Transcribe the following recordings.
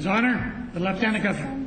His Honour, the Lieutenant Governor.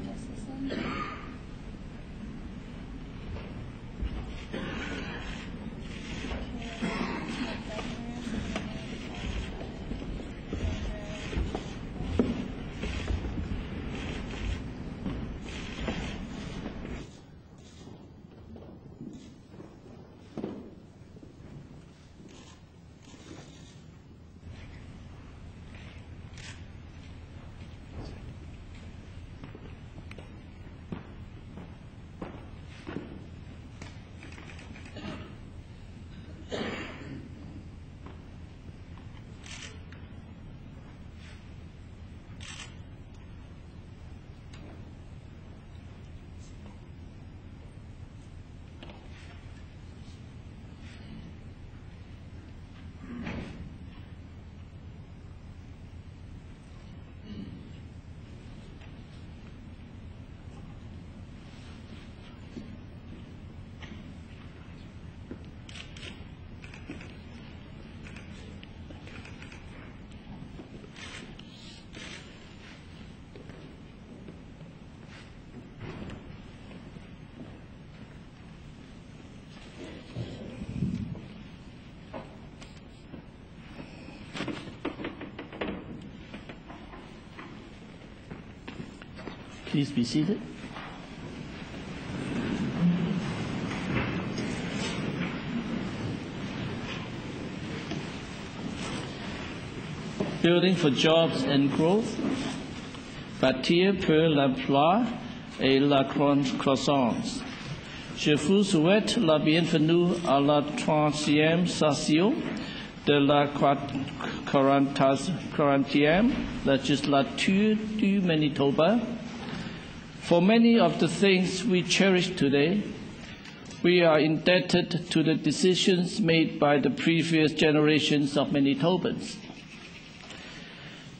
Please be seated. Building for jobs and growth. Bâtir pour l'emploi et la croissance. Je vous souhaite la bienvenue à la 30e session de la 40e Legislature du Manitoba. For many of the things we cherish today, we are indebted to the decisions made by the previous generations of Manitobans.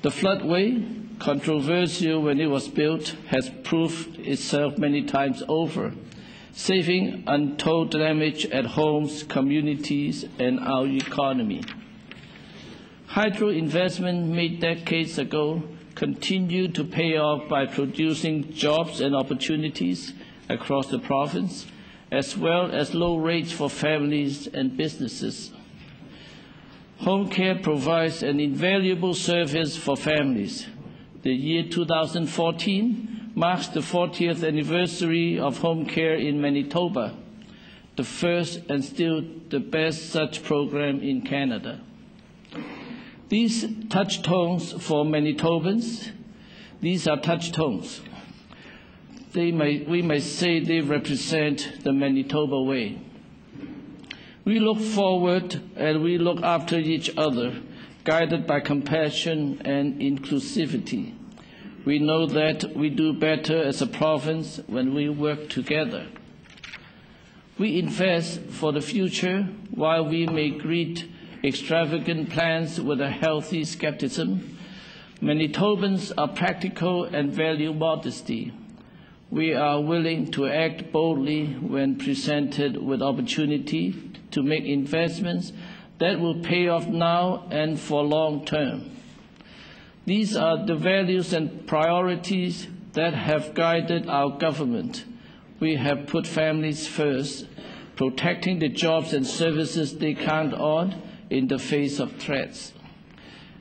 The floodway, controversial when it was built, has proved itself many times over, saving untold damage at homes, communities, and our economy. Hydro investment made decades ago continue to pay off by producing jobs and opportunities across the province, as well as low rates for families and businesses. Home care provides an invaluable service for families. The year 2014 marks the 40th anniversary of home care in Manitoba, the first and still the best such program in Canada. These touchstones for Manitobans, these are touchstones. We may say they represent the Manitoba way. We look forward and we look after each other, guided by compassion and inclusivity. We know that we do better as a province when we work together. We invest for the future while we may greet extravagant plans with a healthy skepticism. Manitobans are practical and value modesty. We are willing to act boldly when presented with opportunity to make investments that will pay off now and for long term. These are the values and priorities that have guided our government. We have put families first, protecting the jobs and services they count on in the face of threats.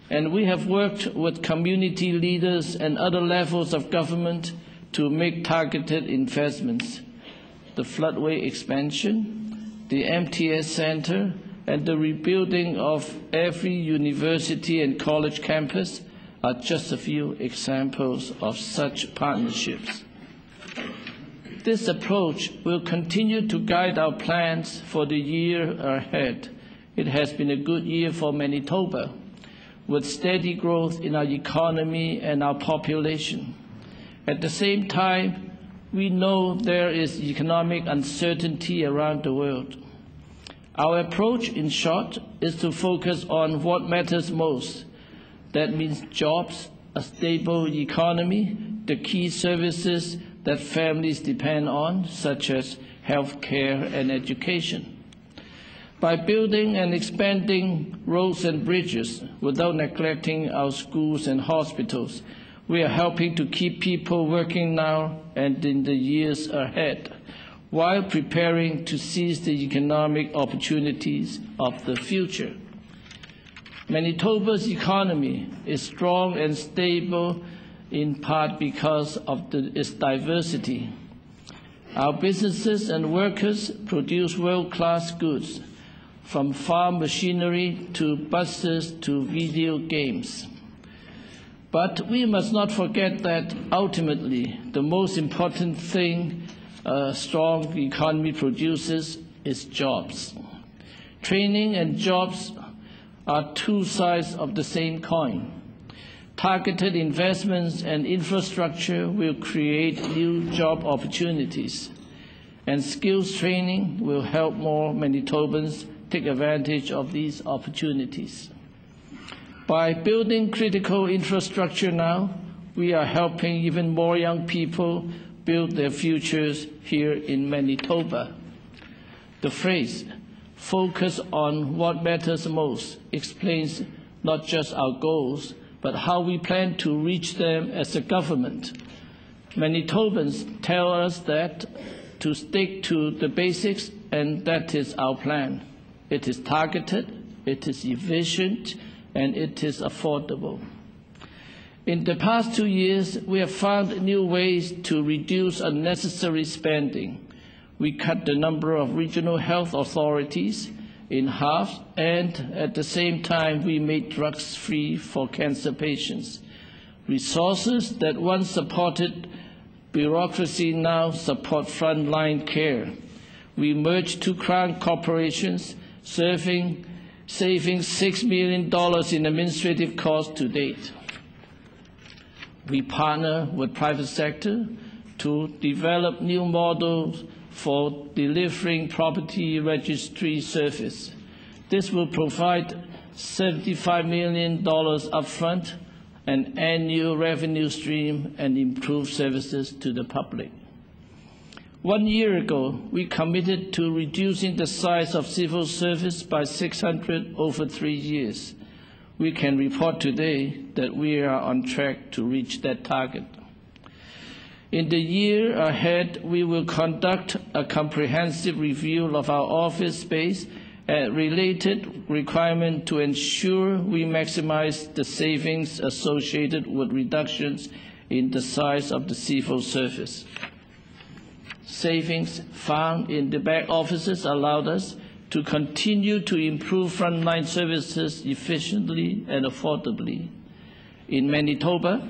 And we have worked with community leaders and other levels of government to make targeted investments. The floodway expansion, the MTS Center, and the rebuilding of every university and college campus are just a few examples of such partnerships. This approach will continue to guide our plans for the year ahead. It has been a good year for Manitoba, with steady growth in our economy and our population. At the same time, we know there is economic uncertainty around the world. Our approach, in short, is to focus on what matters most. That means jobs, a stable economy, the key services that families depend on, such as health care and education. By building and expanding roads and bridges without neglecting our schools and hospitals, We are helping to keep people working now and in the years ahead, while preparing to seize the economic opportunities of the future. Manitoba's economy is strong and stable in part because of its diversity. Our businesses and workers produce world-class goods, from farm machinery to buses to video games. But we must not forget that ultimately the most important thing a strong economy produces is jobs. Training and jobs are two sides of the same coin. Targeted investments and infrastructure will create new job opportunities, and skills training will help more Manitobans take advantage of these opportunities. By building critical infrastructure now, we are helping even more young people build their futures here in Manitoba. The phrase, "focus on what matters most," explains not just our goals, but how we plan to reach them as a government. Manitobans tell us that to stick to the basics, and that is our plan. It is targeted, it is efficient, and it is affordable. In the past 2 years, we have found new ways to reduce unnecessary spending. We cut the number of regional health authorities in half, and at the same time, we made drugs free for cancer patients. Resources that once supported bureaucracy now support frontline care. We merged 2 Crown corporations, saving $6 million in administrative costs to date. We partner with private sector to develop new models for delivering property registry service. This will provide $75 million upfront, an annual revenue stream, and improve services to the public. 1 year ago, we committed to reducing the size of civil service by 600 over 3 years. We can report today that we are on track to reach that target. In the year ahead, we will conduct a comprehensive review of our office space and related requirements to ensure we maximize the savings associated with reductions in the size of the civil service. Savings found in the back offices allowed us to continue to improve frontline services efficiently and affordably. In Manitoba,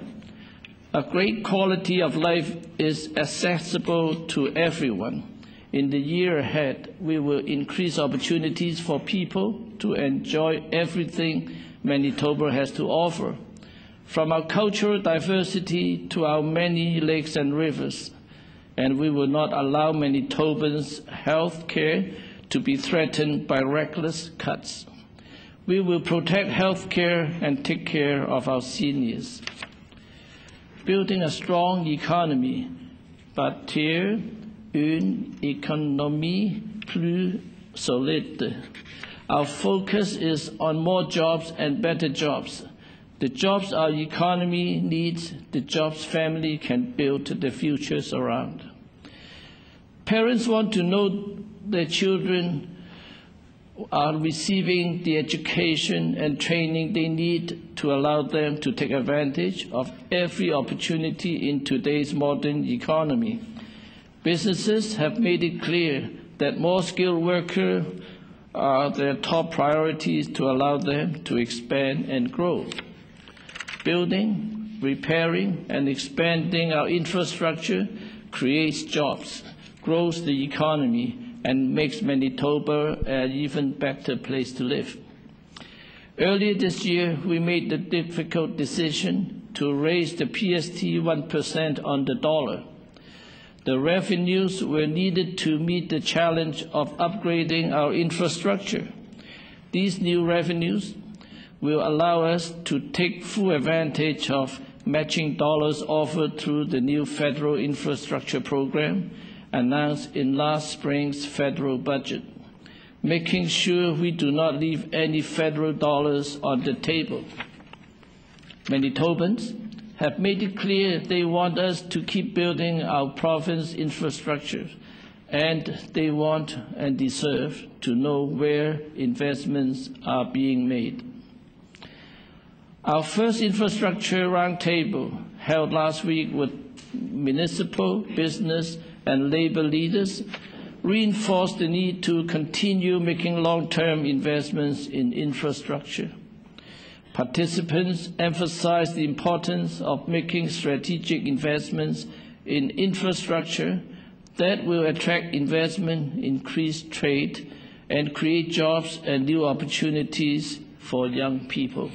a great quality of life is accessible to everyone. In the year ahead, we will increase opportunities for people to enjoy everything Manitoba has to offer, from our cultural diversity to our many lakes and rivers. And we will not allow Manitobans' health care to be threatened by reckless cuts. We will protect health care and take care of our seniors. Building a strong economy, bâtir une économie plus solide. Our focus is on more jobs and better jobs. The jobs our economy needs, the jobs family can build the futures around. Parents want to know their children are receiving the education and training they need to allow them to take advantage of every opportunity in today's modern economy. Businesses have made it clear that more skilled workers are their top priorities to allow them to expand and grow. Building, repairing, and expanding our infrastructure creates jobs, grows the economy, and makes Manitoba an even better place to live. Earlier this year, we made the difficult decision to raise the PST 1% on the dollar. The revenues were needed to meet the challenge of upgrading our infrastructure. These new revenues will allow us to take full advantage of matching dollars offered through the new federal infrastructure program announced in last spring's federal budget, making sure we do not leave any federal dollars on the table. Manitobans, have made it clear they want us to keep building our province infrastructure, and they want and deserve to know where investments are being made. Our first infrastructure roundtable, held last week with municipal, business, and labor leaders, reinforced the need to continue making long-term investments in infrastructure. Participants emphasized the importance of making strategic investments in infrastructure that will attract investment, increase trade, and create jobs and new opportunities for young people.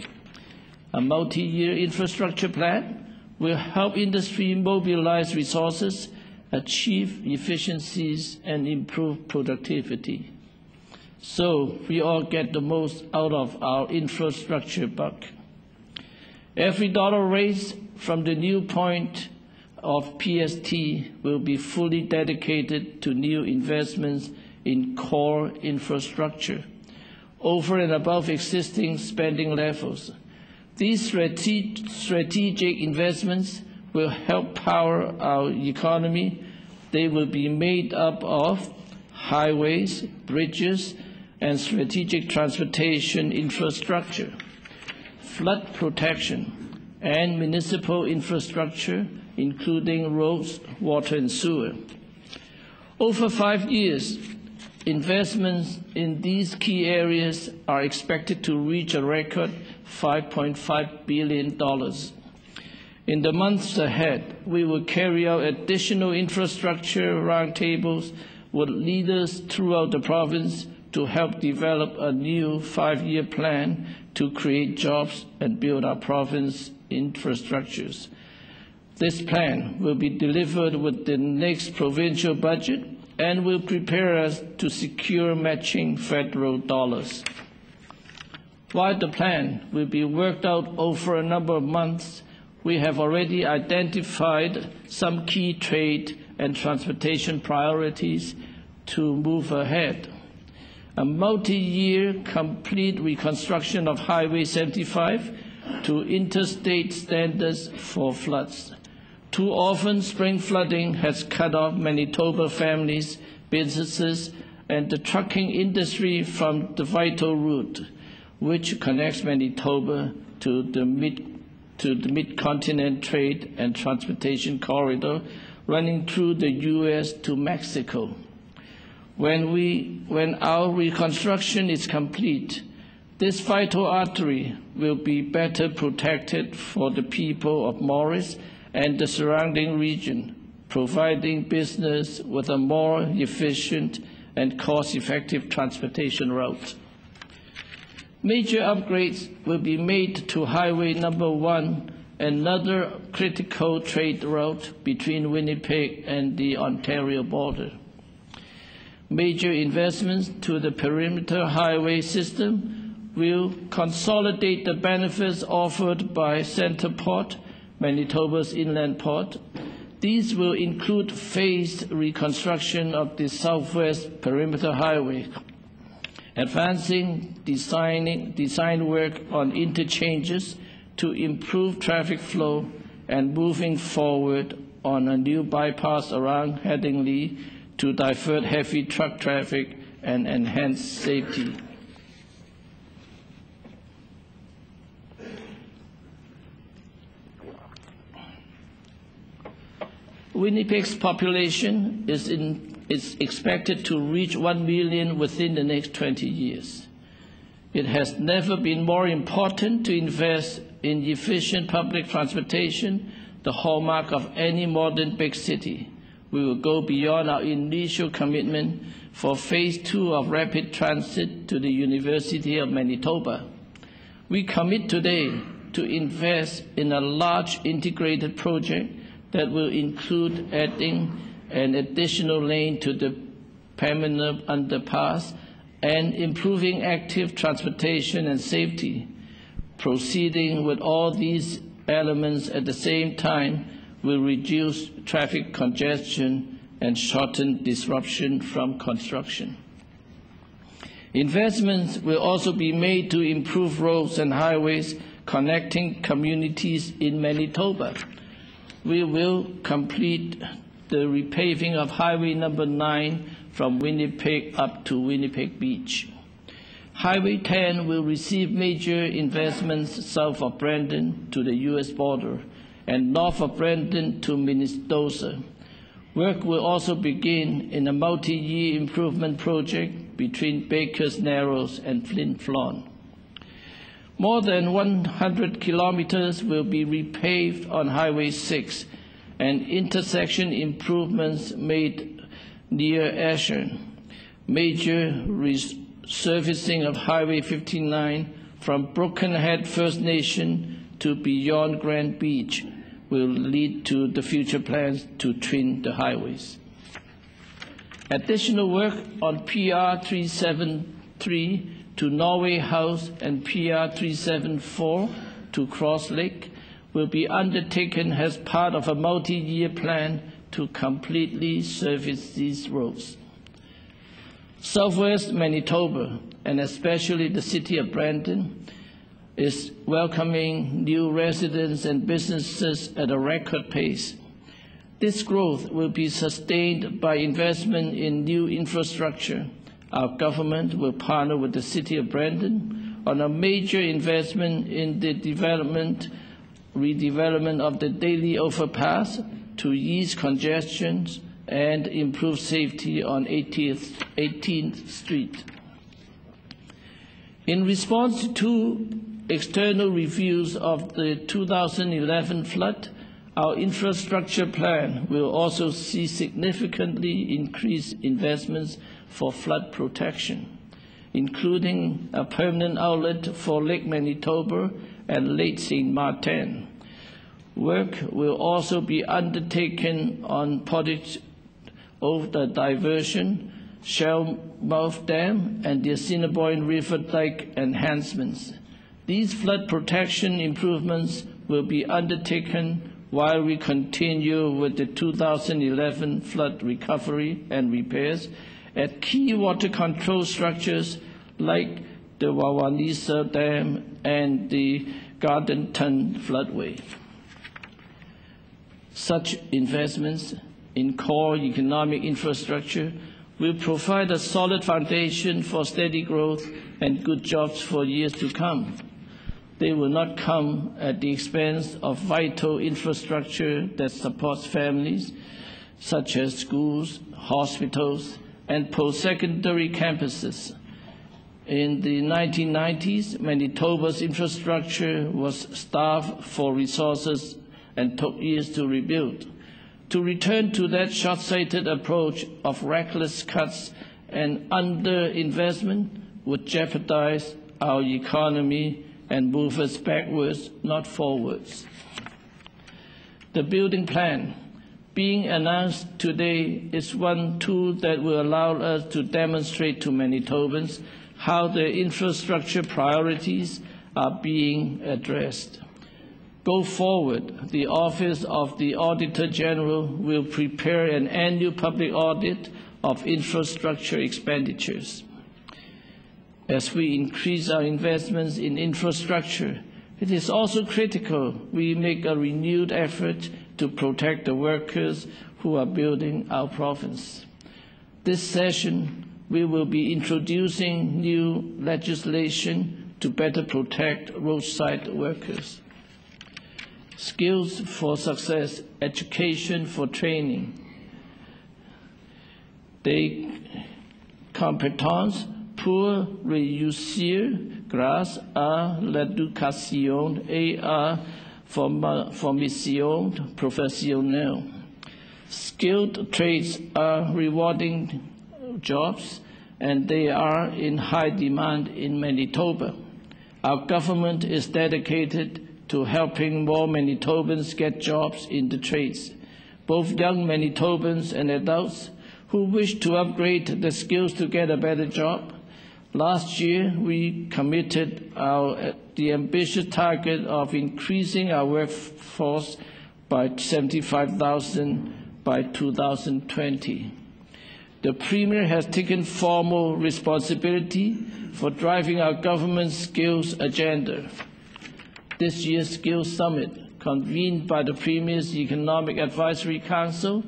A multi-year infrastructure plan will help industry mobilize resources, achieve efficiencies, and improve productivity, so we all get the most out of our infrastructure buck. Every dollar raised from the new point of PST will be fully dedicated to new investments in core infrastructure, over and above existing spending levels. These strategic investments will help power our economy. They will be made up of highways, bridges, and strategic transportation infrastructure, flood protection, and municipal infrastructure, including roads, water, and sewer. Over 5 years, investments in these key areas are expected to reach a record $5.5 billion. In the months ahead, we will carry out additional infrastructure roundtables with leaders throughout the province to help develop a new 5-year plan to create jobs and build our province infrastructures. This plan will be delivered with the next provincial budget and will prepare us to secure matching federal dollars. While the plan will be worked out over a number of months, we have already identified some key trade and transportation priorities to move ahead. A multi-year complete reconstruction of Highway 75 to interstate standards for floods. Too often, spring flooding has cut off Manitoba families, businesses, and the trucking industry from the vital route, which connects Manitoba to the mid-continent trade and transportation corridor running through the U.S. to Mexico. When our reconstruction is complete, this vital artery will be better protected for the people of Morris and the surrounding region, providing business with a more efficient and cost-effective transportation route. Major upgrades will be made to Highway Number 1, another critical trade route between Winnipeg and the Ontario border. Major investments to the perimeter highway system will consolidate the benefits offered by Centerport, Manitoba's inland port. These will include phased reconstruction of the Southwest Perimeter Highway, advancing design work on interchanges to improve traffic flow, and moving forward on a new bypass around Headingley to divert heavy truck traffic and enhance safety. Winnipeg's population is expected to reach 1 million within the next 20 years. It has never been more important to invest in efficient public transportation, the hallmark of any modern big city. We will go beyond our initial commitment for Phase 2 of rapid transit to the University of Manitoba. We commit today to invest in a large integrated project that will include adding an additional lane to the Pembina underpass and improving active transportation and safety. Proceeding with all these elements at the same time will reduce traffic congestion and shorten disruption from construction. Investments will also be made to improve roads and highways, connecting communities in Manitoba. We will complete the repaving of Highway number 9 from Winnipeg up to Winnipeg Beach. Highway 10 will receive major investments south of Brandon to the U.S. border and north of Brandon to Minnesota. Work will also begin in a multi-year improvement project between Baker's Narrows and Flin Flon. More than 100 kilometers will be repaved on Highway 6 and intersection improvements made near Asher. Major resurfacing of Highway 59 from Broken Head First Nation to beyond Grand Beach will lead to the future plans to twin the highways. Additional work on PR 373 to Norway House and PR 374 to Cross Lake will be undertaken as part of a multi-year plan to completely service these roads. Southwest Manitoba, and especially the city of Brandon, is welcoming new residents and businesses at a record pace. This growth will be sustained by investment in new infrastructure. Our government will partner with the city of Brandon on a major investment in the redevelopment of the Daly Overpass to ease congestions and improve safety on 18th Street. In response to external reviews of the 2011 flood, our infrastructure plan will also see significantly increased investments for flood protection, including a permanent outlet for Lake Manitoba and Lake St. Martin. Work will also be undertaken on Portage of the diversion, Shellmouth Dam, and the Assiniboine River Dike enhancements. These flood protection improvements will be undertaken while we continue with the 2011 flood recovery and repairs at key water control structures like the Wawanisa Dam and the Gardenton floodway. Such investments in core economic infrastructure will provide a solid foundation for steady growth and good jobs for years to come. They will not come at the expense of vital infrastructure that supports families, such as schools, hospitals, and post-secondary campuses. In the 1990s, Manitoba's infrastructure was starved for resources and took years to rebuild. To return to that short-sighted approach of reckless cuts and underinvestment would jeopardize our economy and move us backwards, not forwards. The building plan being announced today is one tool that will allow us to demonstrate to Manitobans how their infrastructure priorities are being addressed. Go forward, the Office of the Auditor General will prepare an annual public audit of infrastructure expenditures. As we increase our investments in infrastructure, it is also critical we make a renewed effort to protect the workers who are building our province. This session, we will be introducing new legislation to better protect roadside workers. Skills for success, education for training. Des compétences pour réussir grâce à l'éducation et à formation professionnelle. Skilled trades are rewarding jobs, and they are in high demand in Manitoba. Our government is dedicated to helping more Manitobans get jobs in the trades, both young Manitobans and adults who wish to upgrade their skills to get a better job. Last year, we committed the ambitious target of increasing our workforce by 75,000 by 2020. The Premier has taken formal responsibility for driving our government's skills agenda. This year's Skills Summit, convened by the Premier's Economic Advisory Council,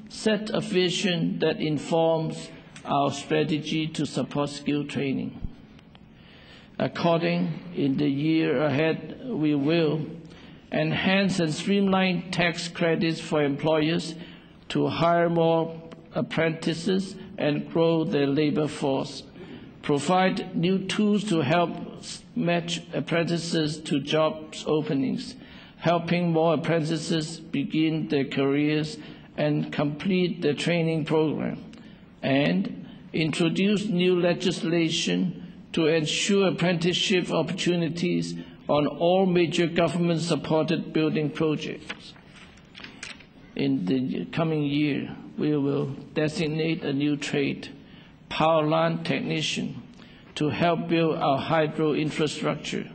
set a vision that informs our strategy to support skill training. In the year ahead, we will enhance and streamline tax credits for employers to hire more apprentices and grow their labor force, provide new tools to help match apprentices to jobs openings, helping more apprentices begin their careers and complete their training program, and introduce new legislation to ensure apprenticeship opportunities on all major government-supported building projects. In the coming year, we will designate a new trade, power line technician, to help build our hydro infrastructure.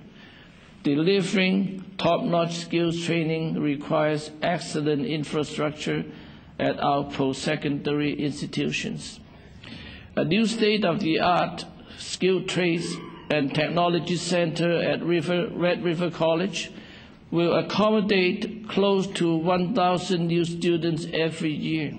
Delivering top-notch skills training requires excellent infrastructure at our post-secondary institutions. A new state-of-the-art skilled trades and technology center at Red River College will accommodate close to 1,000 new students every year,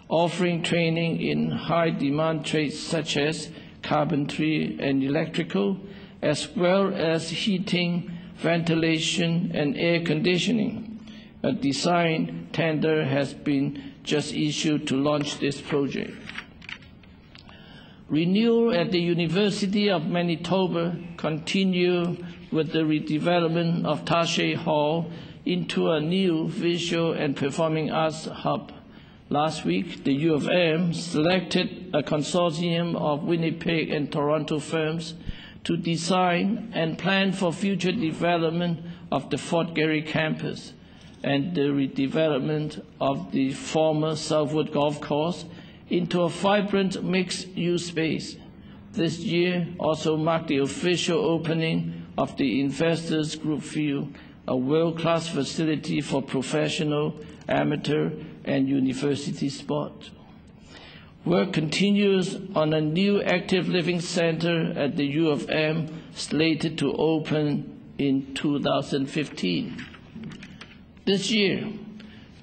offering training in high-demand trades such as carpentry and electrical, as well as heating, ventilation, and air conditioning. A design tender has been just issued to launch this project. Renewal at the University of Manitoba continue with the redevelopment of Taché Hall into a new visual and performing arts hub. Last week, the U of M selected a consortium of Winnipeg and Toronto firms to design and plan for future development of the Fort Garry campus and the redevelopment of the former Southwood Golf Course into a vibrant mixed-use space. This year also marked the official opening of the Investors Group Field, a world-class facility for professional, amateur, and university sport. Work continues on a new active living center at the U of M, slated to open in 2015. This year,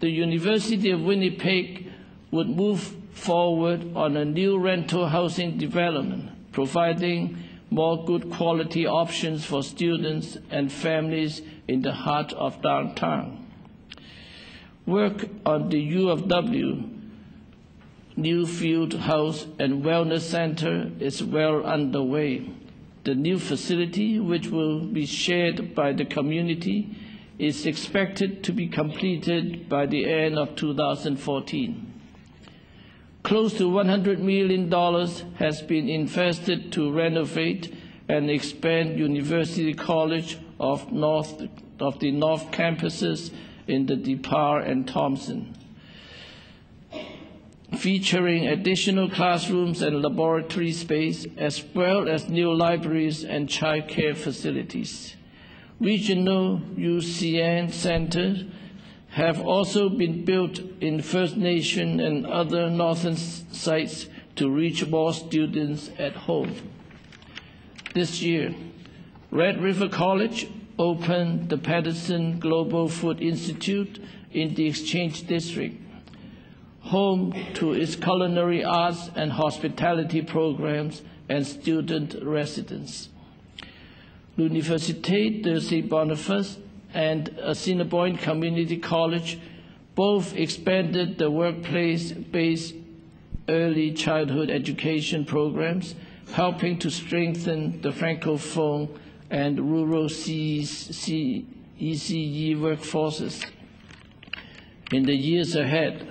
the University of Winnipeg would move forward on a new rental housing development, providing more good quality options for students and families in the heart of downtown. Work on the U of W new field house and wellness center is well underway. The new facility, which will be shared by the community, is expected to be completed by the end of 2014. Close to $100 million has been invested to renovate and expand University College of the North campuses in the DePauw and Thompson, featuring additional classrooms and laboratory space, as well as new libraries and child care facilities. Regional UCN centers have also been built in First Nation and other northern sites to reach more students at home. This year, Red River College opened the Patterson Global Food Institute in the Exchange District, home to its culinary arts and hospitality programs and student residence. L'Université de Saint-Boniface and Assiniboine Community College both expanded the workplace-based early childhood education programs, helping to strengthen the Francophone and rural ECE workforces. In the years ahead,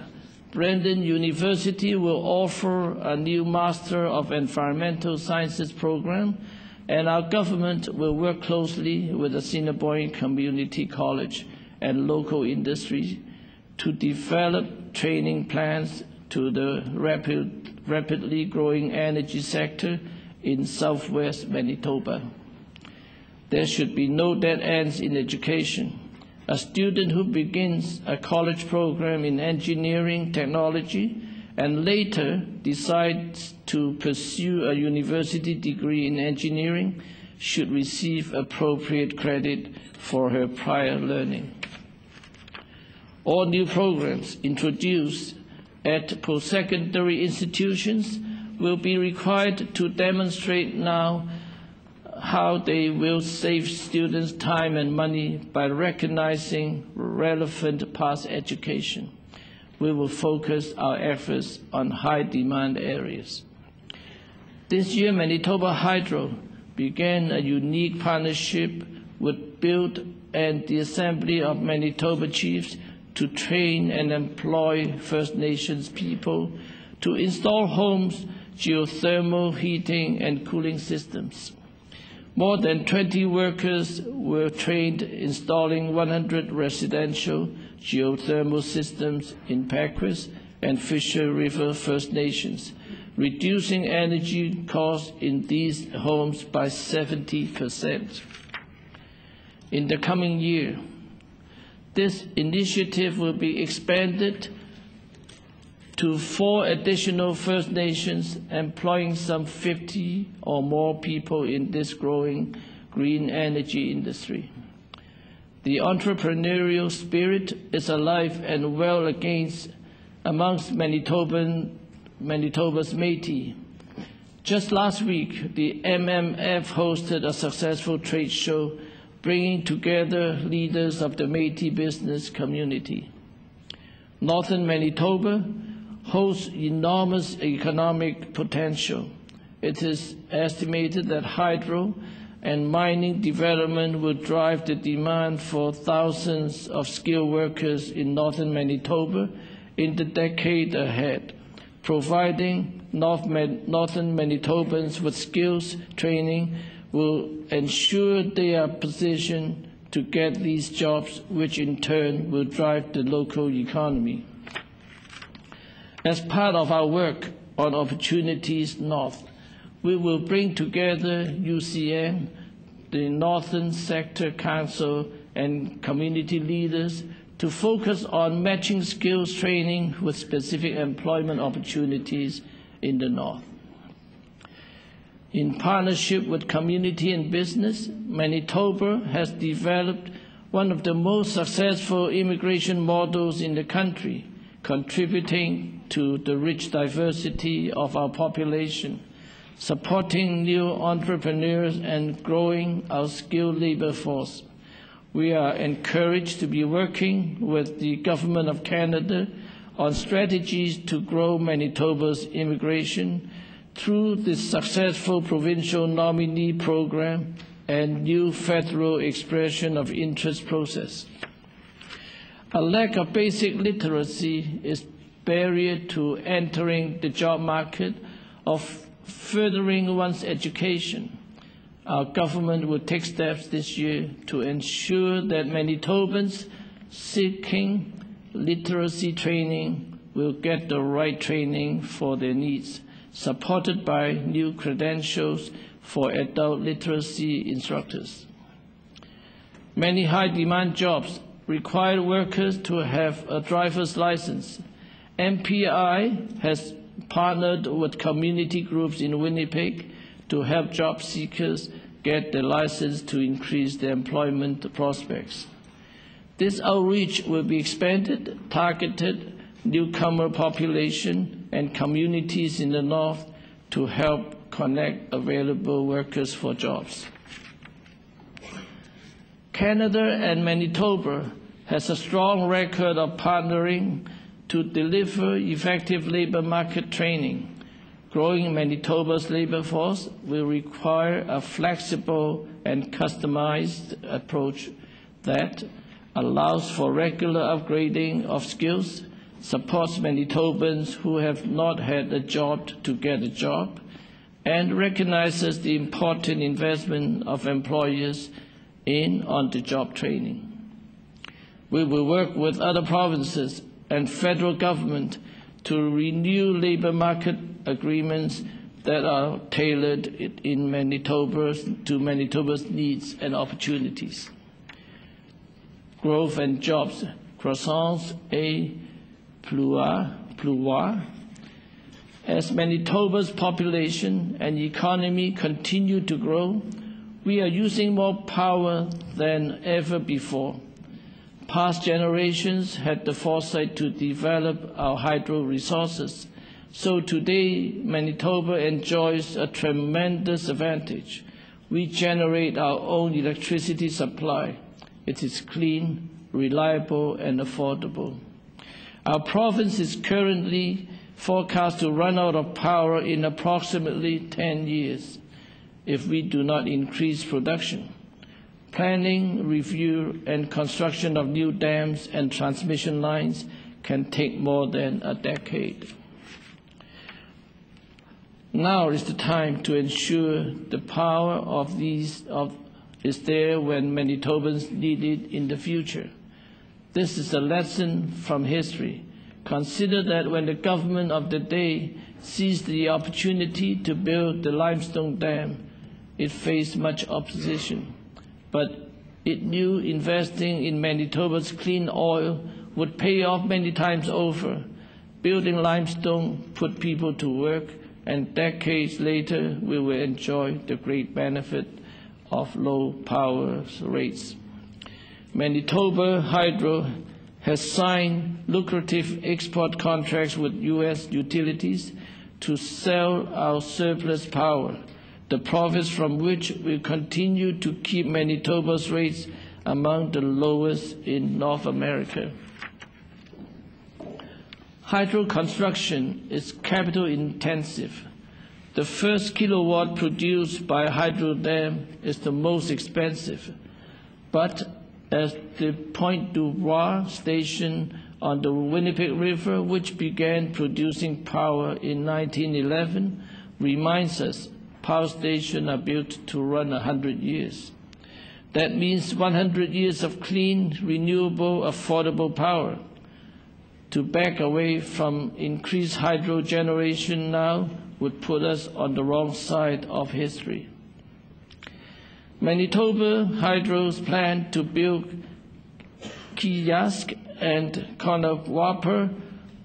Brandon University will offer a new Master of Environmental Sciences program, and our government will work closely with the Assiniboine Community College and local industry to develop training plans to the rapidly growing energy sector in southwest Manitoba. There should be no dead ends in education. A student who begins a college program in engineering technology and later decides to pursue a university degree in engineering should receive appropriate credit for her prior learning. All new programs introduced at post-secondary institutions will be required to demonstrate now how they will save students time and money by recognizing relevant past education. We will focus our efforts on high-demand areas. This year, Manitoba Hydro began a unique partnership with BUILD and the Assembly of Manitoba Chiefs to train and employ First Nations people to install homes, geothermal heating and cooling systems. More than 20 workers were trained installing 100 residential geothermal systems in Pequis and Fisher River First Nations, reducing energy costs in these homes by 70%. In the coming year, this initiative will be expanded to 4 additional First Nations, employing some 50 or more people in this growing green energy industry. The entrepreneurial spirit is alive and well amongst Manitoba's Métis. Just last week, the MMF hosted a successful trade show bringing together leaders of the Métis business community. Northern Manitoba holds enormous economic potential. It is estimated that hydro and mining development will drive the demand for thousands of skilled workers in northern Manitoba in the decade ahead, providing northern Manitobans with skills training will ensure they are positioned to get these jobs, which in turn will drive the local economy. As part of our work on Opportunities North, we will bring together UCN, the Northern Sector Council, and community leaders to focus on matching skills training with specific employment opportunities in the North. In partnership with community and business, Manitoba has developed one of the most successful immigration models in the country, contributing to the rich diversity of our population, supporting new entrepreneurs and growing our skilled labor force. We are encouraged to be working with the Government of Canada on strategies to grow Manitoba's immigration through the successful provincial nominee program and new federal expression of interest process. A lack of basic literacy is barrier to entering the job market or furthering one's education. Our government will take steps this year to ensure that Manitobans seeking literacy training will get the right training for their needs, supported by new credentials for adult literacy instructors. Many high-demand jobs require workers to have a driver's license. MPI has partnered with community groups in Winnipeg to help job seekers get the license to increase their employment prospects. This outreach will be expanded, targeted newcomer population and communities in the North to help connect available workers for jobs. Canada and Manitoba has a strong record of partnering to deliver effective labor market training. Growing Manitoba's labor force will require a flexible and customized approach that allows for regular upgrading of skills, supports Manitobans who have not had a job to get a job, and recognizes the important investment of employers in on-the-job training. We will work with other provinces and federal government to renew labor market agreements that are tailored in Manitoba's needs and opportunities. Growth and jobs, croissance et pleuvoir. As Manitoba's population and economy continue to grow, We are using more power than ever before. Past generations had the foresight to develop our hydro resources, so today Manitoba enjoys a tremendous advantage. We generate our own electricity supply. It is clean, reliable, and affordable. Our province is currently forecast to run out of power in approximately 10 years if we do not increase production. Planning, review, and construction of new dams and transmission lines can take more than a decade. Now is the time to ensure the power of these is there when Manitobans need it in the future. This is a lesson from history. Consider that when the government of the day seized the opportunity to build the limestone dam, it faced much opposition. But it knew investing in Manitoba's clean oil would pay off many times over. Building limestone put people to work, and decades later we will enjoy the great benefit of low power rates. Manitoba Hydro has signed lucrative export contracts with U.S. utilities to sell our surplus power, the profits from which will continue to keep Manitoba's rates among the lowest in North America. Hydro construction is capital intensive. The first kilowatt produced by a hydro dam is the most expensive, but as the Point du Roi station on the Winnipeg River, which began producing power in 1911, reminds us, power stations are built to run 100 years. That means 100 years of clean, renewable, affordable power. To back away from increased hydro generation now would put us on the wrong side of history. Manitoba Hydro's plan to build Kiyask and Conowapper,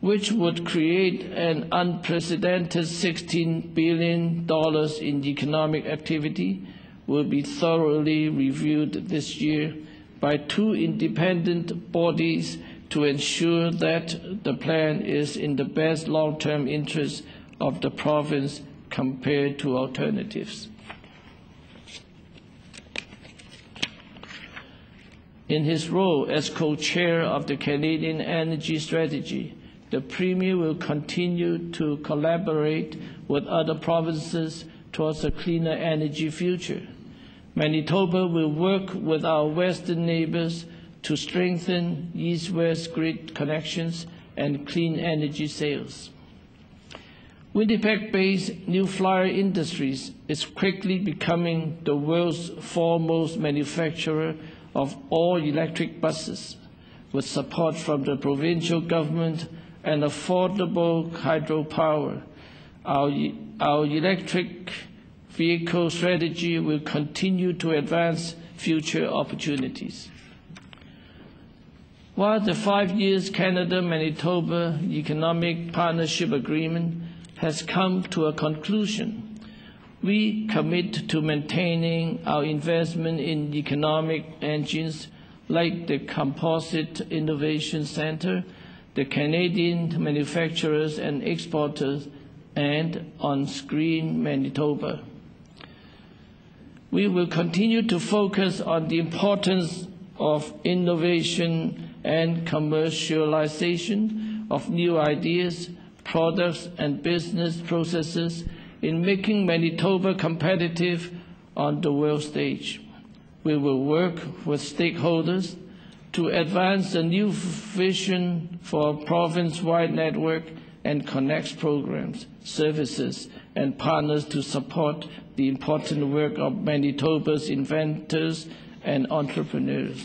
which would create an unprecedented $16 billion in economic activity, will be thoroughly reviewed this year by two independent bodies to ensure that the plan is in the best long-term interest of the province compared to alternatives. In his role as co-chair of the Canadian Energy Strategy, the Premier will continue to collaborate with other provinces towards a cleaner energy future. Manitoba will work with our western neighbors to strengthen east-west grid connections and clean energy sales. Winnipeg-based New Flyer Industries is quickly becoming the world's foremost manufacturer of all-electric buses, with support from the provincial government and affordable hydropower. Our electric vehicle strategy will continue to advance future opportunities. While the 5 years Canada-Manitoba Economic Partnership Agreement has come to a conclusion, we commit to maintaining our investment in economic engines like the Composite Innovation Centre, the Canadian Manufacturers and Exporters, and on-screen Manitoba. We will continue to focus on the importance of innovation and commercialization of new ideas, products, and business processes in making Manitoba competitive on the world stage. We will work with stakeholders to advance a new vision for a province-wide network and connects programs, services, and partners to support the important work of Manitoba's inventors and entrepreneurs.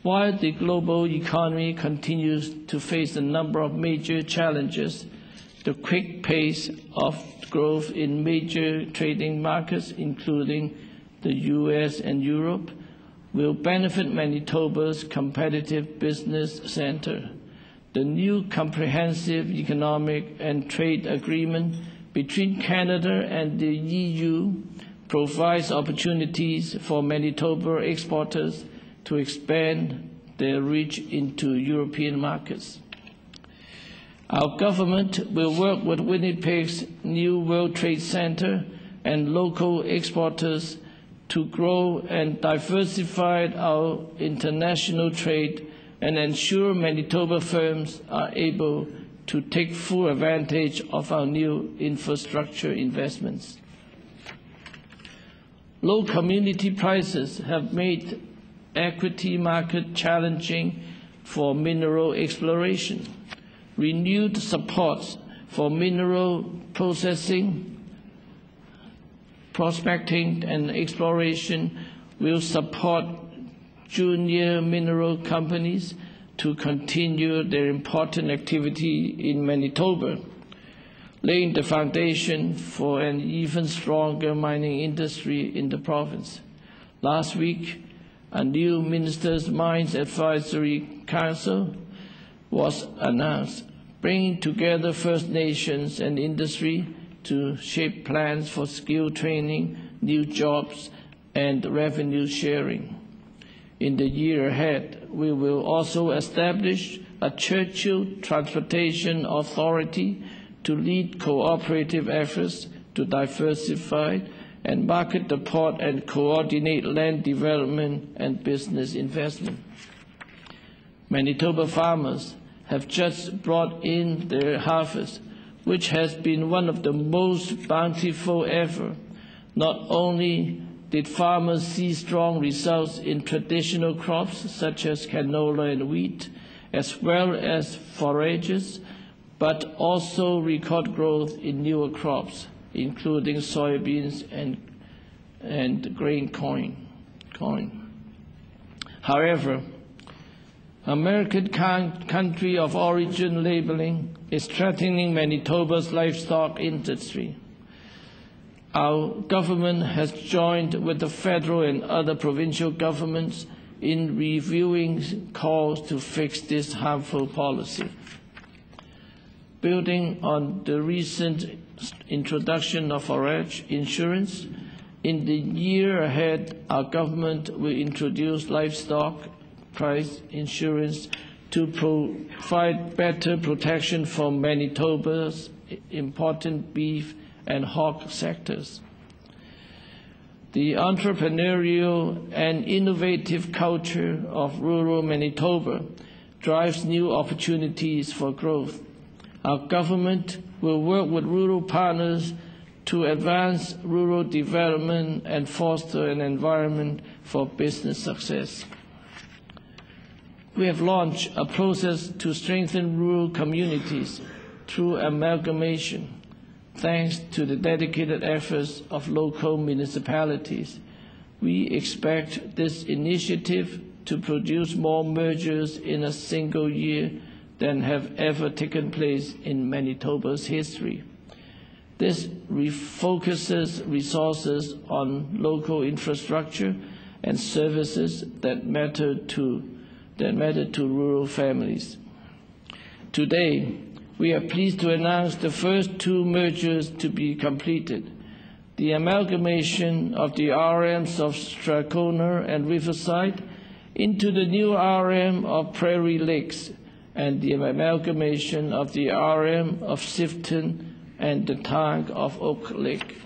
While the global economy continues to face a number of major challenges, the quick pace of growth in major trading markets, including the U.S. and Europe, will benefit Manitoba's competitive business center. The new comprehensive economic and trade agreement between Canada and the EU provides opportunities for Manitoba exporters to expand their reach into European markets. Our government will work with Winnipeg's new World Trade Center and local exporters to grow and diversify our international trade and ensure Manitoba firms are able to take full advantage of our new infrastructure investments. Low community prices have made equity market challenging for mineral exploration. Renewed support for mineral processing, prospecting, and exploration will support junior mineral companies to continue their important activity in Manitoba, laying the foundation for an even stronger mining industry in the province. Last week, a new Minister's Mines Advisory Council was announced, bringing together First Nations and industry to shape plans for skill training, new jobs, and revenue sharing. In the year ahead, we will also establish a Churchill Transportation Authority to lead cooperative efforts to diversify and market the port and coordinate land development and business investment. Manitoba farmers have just brought in their harvest, which has been one of the most bountiful ever. Not only did farmers see strong results in traditional crops such as canola and wheat, as well as forages, but also record growth in newer crops, including soybeans and grain corn. However, American country of origin labeling is threatening Manitoba's livestock industry. Our government has joined with the federal and other provincial governments in reviewing calls to fix this harmful policy. Building on the recent introduction of forage insurance, in the year ahead, our government will introduce livestock price insurance to provide better protection for Manitoba's important beef and hog sectors. The entrepreneurial and innovative culture of rural Manitoba drives new opportunities for growth. Our government will work with rural partners to advance rural development and foster an environment for business success. We have launched a process to strengthen rural communities through amalgamation, thanks to the dedicated efforts of local municipalities. We expect this initiative to produce more mergers in a single year than have ever taken place in Manitoba's history. This refocuses resources on local infrastructure and services that matter to rural families. Today, we are pleased to announce the first two mergers to be completed: the amalgamation of the RMs of Strathcona and Riverside into the new RM of Prairie Lakes, and the amalgamation of the RM of Sifton and the tank of Oak Lake.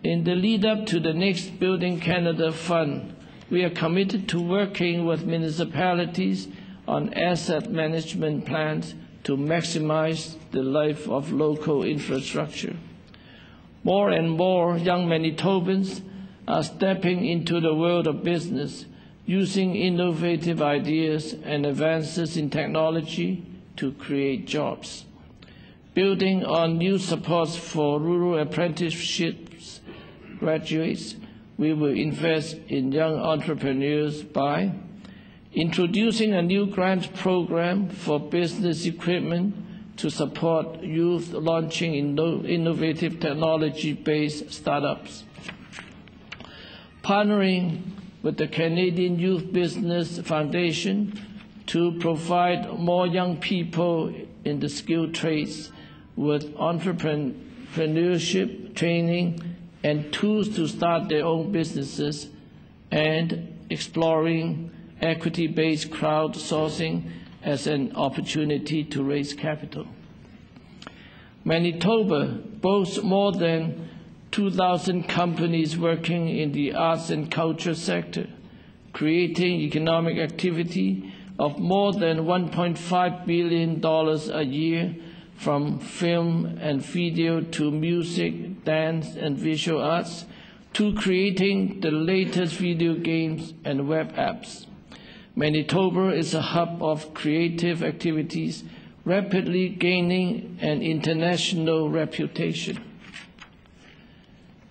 In the lead-up to the next Building Canada Fund, we are committed to working with municipalities on asset management plans to maximize the life of local infrastructure. More and more young Manitobans are stepping into the world of business, using innovative ideas and advances in technology to create jobs. Building on new supports for rural apprenticeships graduates, we will invest in young entrepreneurs by introducing a new grant program for business equipment to support youth launching innovative technology-based startups, partnering with the Canadian Youth Business Foundation to provide more young people in the skilled trades with entrepreneurship training, and tools to start their own businesses, and exploring equity-based crowdsourcing as an opportunity to raise capital. Manitoba boasts more than 2,000 companies working in the arts and culture sector, creating economic activity of more than $1.5 billion a year, from film and video to music, dance, and visual arts, to creating the latest video games and web apps. Manitoba is a hub of creative activities, rapidly gaining an international reputation.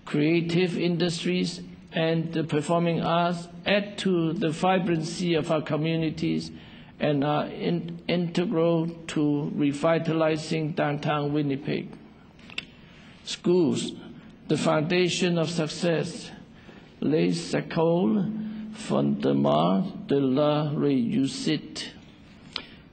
Creative industries and the performing arts add to the vibrancy of our communities and are integral to revitalizing downtown Winnipeg. Schools, the foundation of success. Les écoles, fondement de la réussite.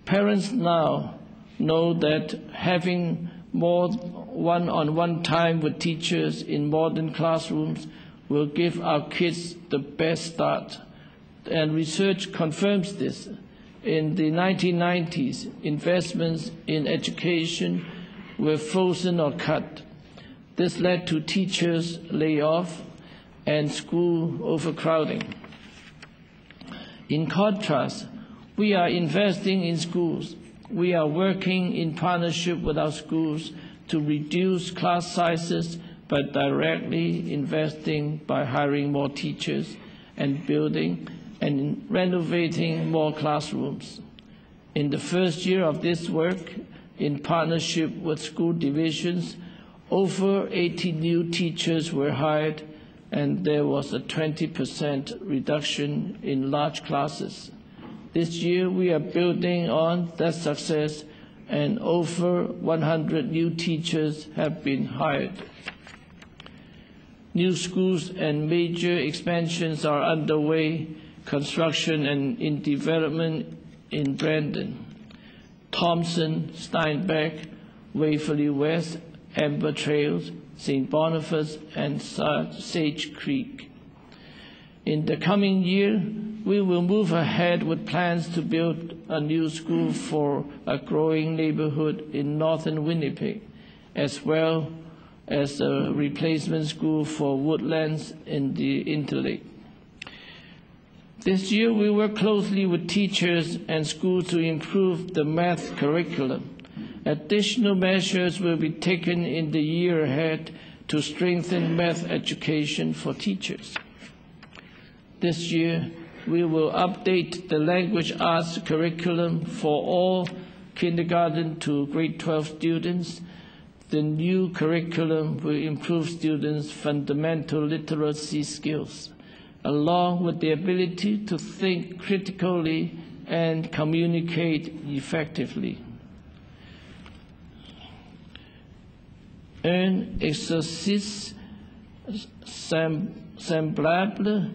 Parents now know that having more one-on-one time with teachers in modern classrooms will give our kids the best start, and research confirms this. In the 1990s, investments in education were frozen or cut. This led to teachers layoff and school overcrowding. In contrast, we are investing in schools. We are working in partnership with our schools to reduce class sizes by directly investing by hiring more teachers and building and renovating more classrooms. In the first year of this work, in partnership with school divisions, over 80 new teachers were hired, and there was a 20% reduction in large classes. This year, we are building on that success, and over 100 new teachers have been hired. New schools and major expansions are underway, construction and in development in Brandon, Thompson, Steinbach, Waverly West, Amber Trails, St. Boniface, and Sage Creek. In the coming year, we will move ahead with plans to build a new school for a growing neighborhood in northern Winnipeg, as well as a replacement school for Woodlands in the Interlake. This year, we work closely with teachers and schools to improve the math curriculum. Additional measures will be taken in the year ahead to strengthen math education for teachers. This year, we will update the language arts curriculum for all kindergarten to grade 12 students. The new curriculum will improve students' fundamental literacy skills, along with the ability to think critically and communicate effectively. Un exercice semblable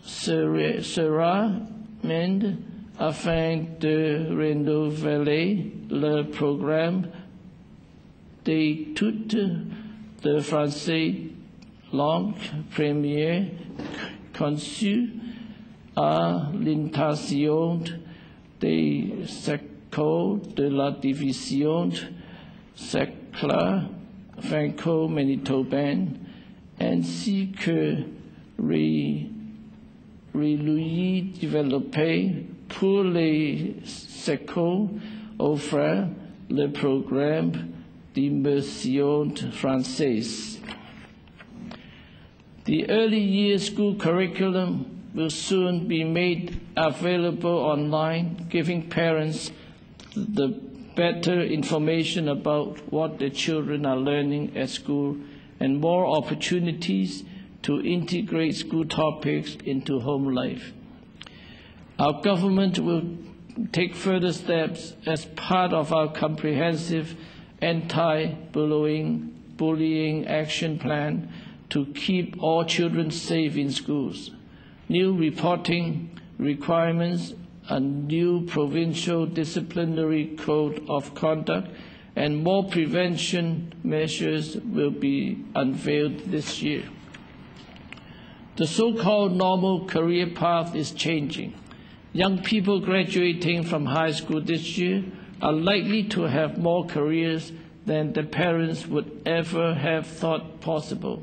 sera mené afin de renouveler le programme d'études de français langue première conçu à l'intention des écoles de la division seclaire franco-manitobaine, ainsi que relouis développé pour les écoles offrant le programme d'immersion française. The early year school curriculum will soon be made available online, giving parents the better information about what their children are learning at school and more opportunities to integrate school topics into home life. Our government will take further steps as part of our comprehensive anti-bullying action plan to keep all children safe in schools. New reporting requirements, a new provincial disciplinary code of conduct, and more prevention measures will be unveiled this year. The so-called normal career path is changing. Young people graduating from high school this year are likely to have more careers than their parents would ever have thought possible.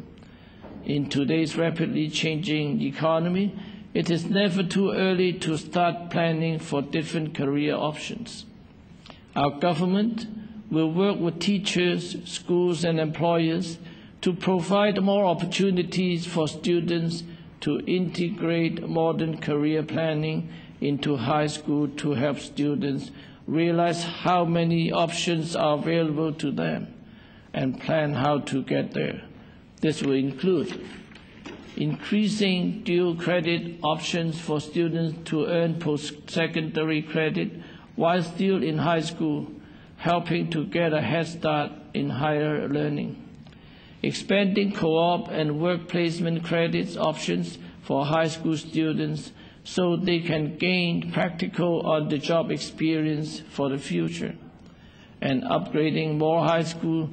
In today's rapidly changing economy, it is never too early to start planning for different career options. Our government will work with teachers, schools, and employers to provide more opportunities for students to integrate modern career planning into high school to help students realize how many options are available to them and plan how to get there. This will include increasing dual credit options for students to earn post-secondary credit while still in high school, helping to get a head start in higher learning. Expanding co-op and work placement credits options for high school students so they can gain practical on-the-job experience for the future. And upgrading more high school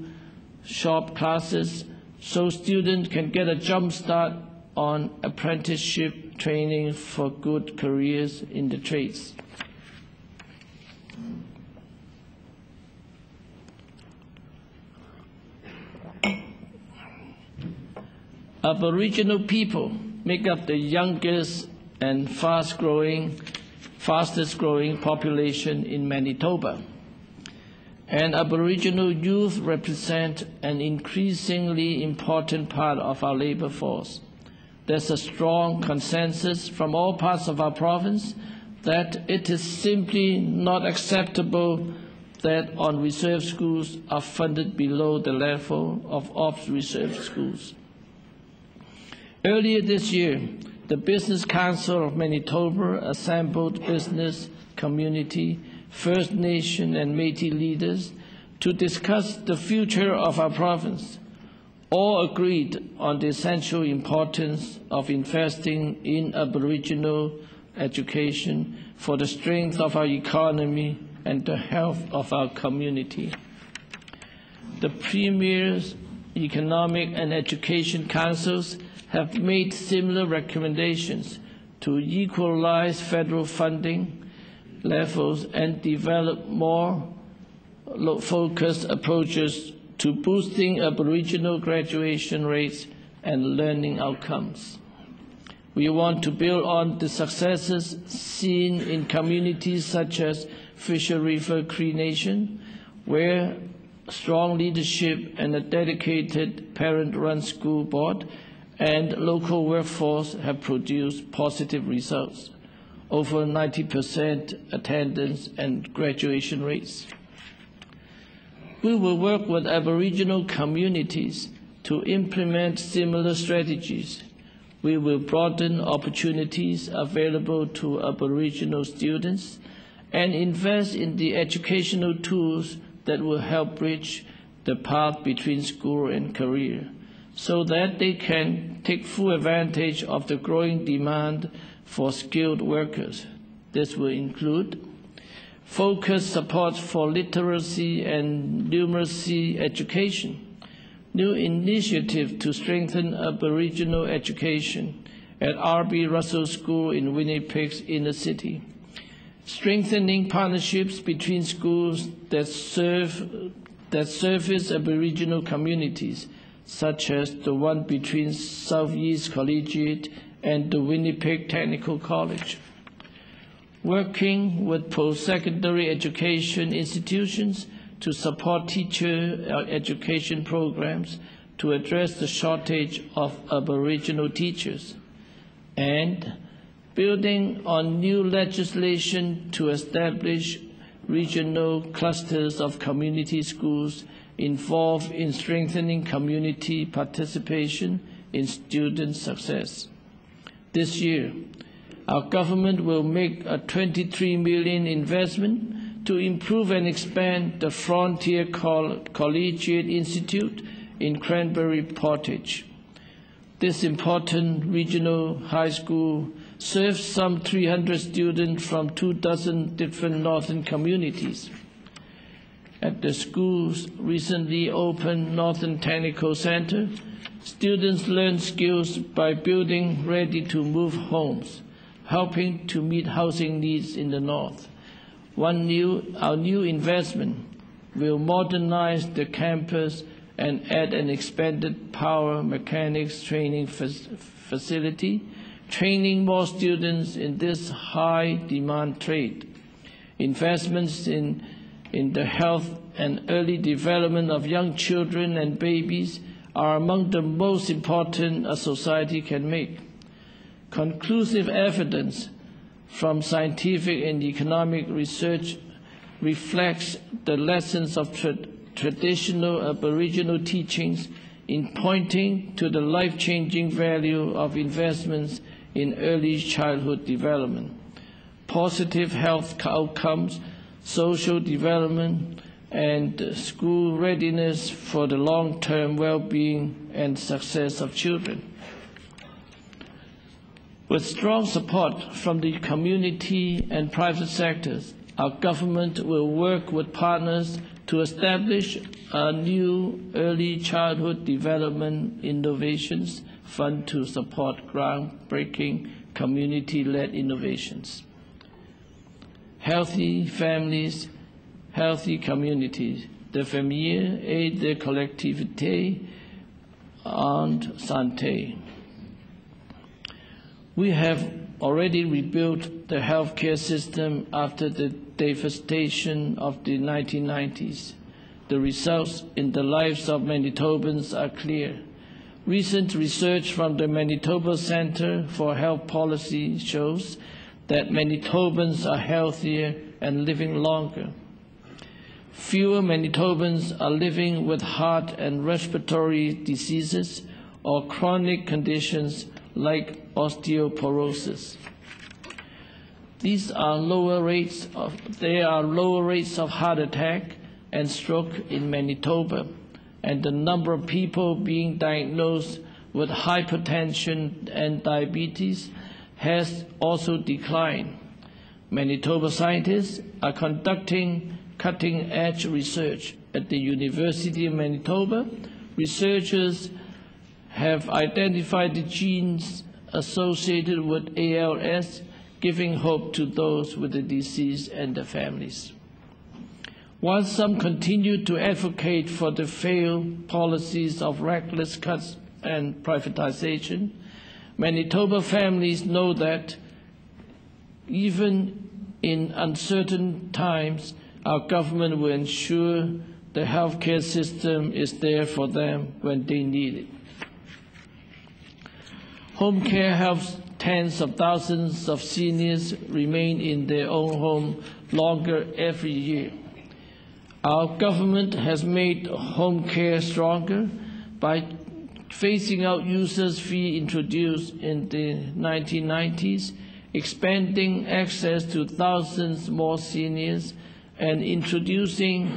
shop classes so students can get a jump start on apprenticeship training for good careers in the trades. Aboriginal people make up the youngest and fastest growing population in Manitoba. And Aboriginal youth represent an increasingly important part of our labor force. There's a strong consensus from all parts of our province that it is simply not acceptable that on-reserve schools are funded below the level of off-reserve schools. Earlier this year, the Business Council of Manitoba assembled business, community, First Nation and Métis leaders to discuss the future of our province. All agreed on the essential importance of investing in Aboriginal education for the strength of our economy and the health of our community. The Premier's Economic and Education Councils have made similar recommendations to equalize federal funding levels and develop more focused approaches to boosting Aboriginal graduation rates and learning outcomes. We want to build on the successes seen in communities such as Fisher River Cree Nation, where strong leadership and a dedicated parent-run school board and local workforce have produced positive results, over 90% attendance and graduation rates. We will work with Aboriginal communities to implement similar strategies. We will broaden opportunities available to Aboriginal students and invest in the educational tools that will help bridge the path between school and career, so that they can take full advantage of the growing demand for skilled workers. This will include focused support for literacy and numeracy education, new initiative to strengthen Aboriginal education at R.B. Russell School in Winnipeg's inner city, strengthening partnerships between schools that service Aboriginal communities, such as the one between Southeast Collegiate and the Winnipeg Technical College. Working with post-secondary education institutions to support teacher education programs to address the shortage of Aboriginal teachers, and building on new legislation to establish regional clusters of community schools involved in strengthening community participation in student success. This year, our government will make a $23 million investment to improve and expand the Frontier Collegiate Institute in Cranberry Portage. This important regional high school serves some 300 students from 24 different northern communities. At the school's recently opened Northern Technical Center, students learn skills by building ready-to-move homes, helping to meet housing needs in the North. Our new investment will modernize the campus and add an expanded power mechanics training facility, training more students in this high-demand trade. Investments in the health and early development of young children and babies are among the most important a society can make. Conclusive evidence from scientific and economic research reflects the lessons of traditional Aboriginal teachings in pointing to the life-changing value of investments in early childhood development, positive health outcomes, social development, and school readiness for the long-term well-being and success of children. With strong support from the community and private sectors, our government will work with partners to establish a new Early Childhood Development Innovations Fund to support groundbreaking community-led innovations. Healthy families, healthy communities. De famille et de collectivité en santé. We have already rebuilt the healthcare system after the devastation of the 1990s. The results in the lives of Manitobans are clear. Recent research from the Manitoba Center for Health Policy shows that Manitobans are healthier and living longer. Fewer Manitobans are living with heart and respiratory diseases or chronic conditions like osteoporosis. There are lower rates of heart attack and stroke in Manitoba, and the number of people being diagnosed with hypertension and diabetes has also declined. Manitoba scientists are conducting cutting-edge research at the University of Manitoba. Researchers have identified the genes associated with ALS, giving hope to those with the disease and their families. While some continue to advocate for the failed policies of reckless cuts and privatization, Manitoba families know that even in uncertain times, our government will ensure the healthcare system is there for them when they need it. Home care helps tens of thousands of seniors remain in their own home longer every year. Our government has made home care stronger by phasing out users' fee introduced in the 1990s, expanding access to thousands more seniors, and introducing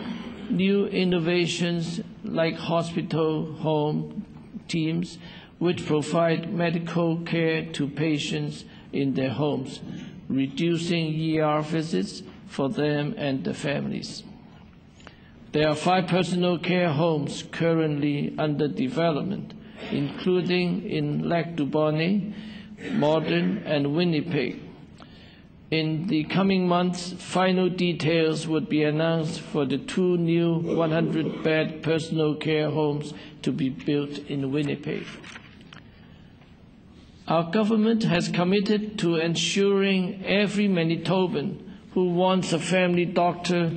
new innovations like hospital home teams, which provide medical care to patients in their homes, reducing ER visits for them and their families. There are 5 personal care homes currently under development, including in Lac-du-Bonnet, Morden, and Winnipeg. In the coming months, final details would be announced for the 2 new 100-bed personal care homes to be built in Winnipeg. Our government has committed to ensuring every Manitoban who wants a family doctor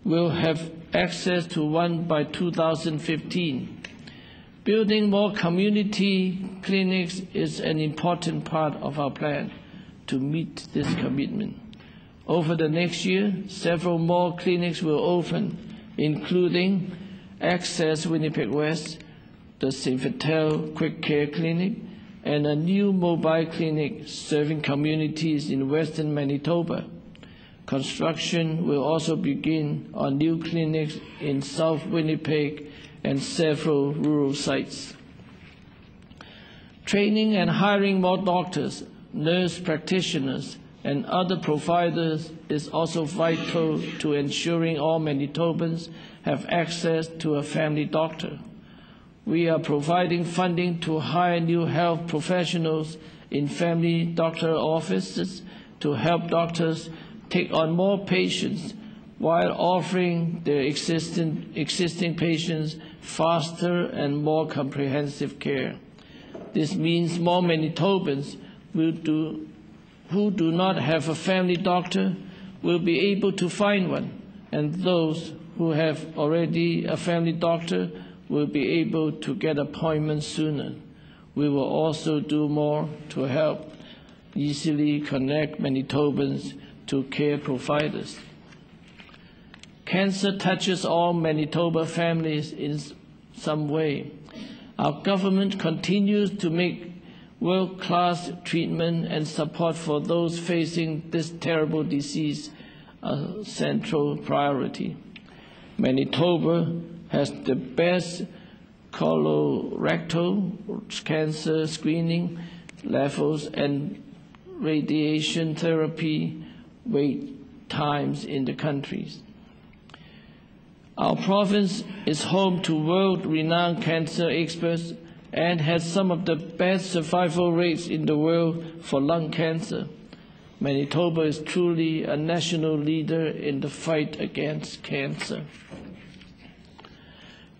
will have access to one by 2015. Building more community clinics is an important part of our plan to meet this commitment. Over the next year, several more clinics will open, including Access Winnipeg West, the St. Vital Quick Care Clinic, and a new mobile clinic serving communities in western Manitoba. Construction will also begin on new clinics in South Winnipeg and several rural sites. Training and hiring more doctors, nurse practitioners, and other providers is also vital to ensuring all Manitobans have access to a family doctor. We are providing funding to hire new health professionals in family doctor offices to help doctors take on more patients while offering their existing patients faster and more comprehensive care. This means more Manitobans who do not have a family doctor will be able to find one, and those who have already a family doctor will be able to get appointments sooner. We will also do more to help easily connect Manitobans to care providers. Cancer touches all Manitoba families in some way. Our government continues to make world-class treatment and support for those facing this terrible disease a central priority. Manitoba has the best colorectal cancer screening levels and radiation therapy wait times in the countries. Our province is home to world-renowned cancer experts and has some of the best survival rates in the world for lung cancer. Manitoba is truly a national leader in the fight against cancer.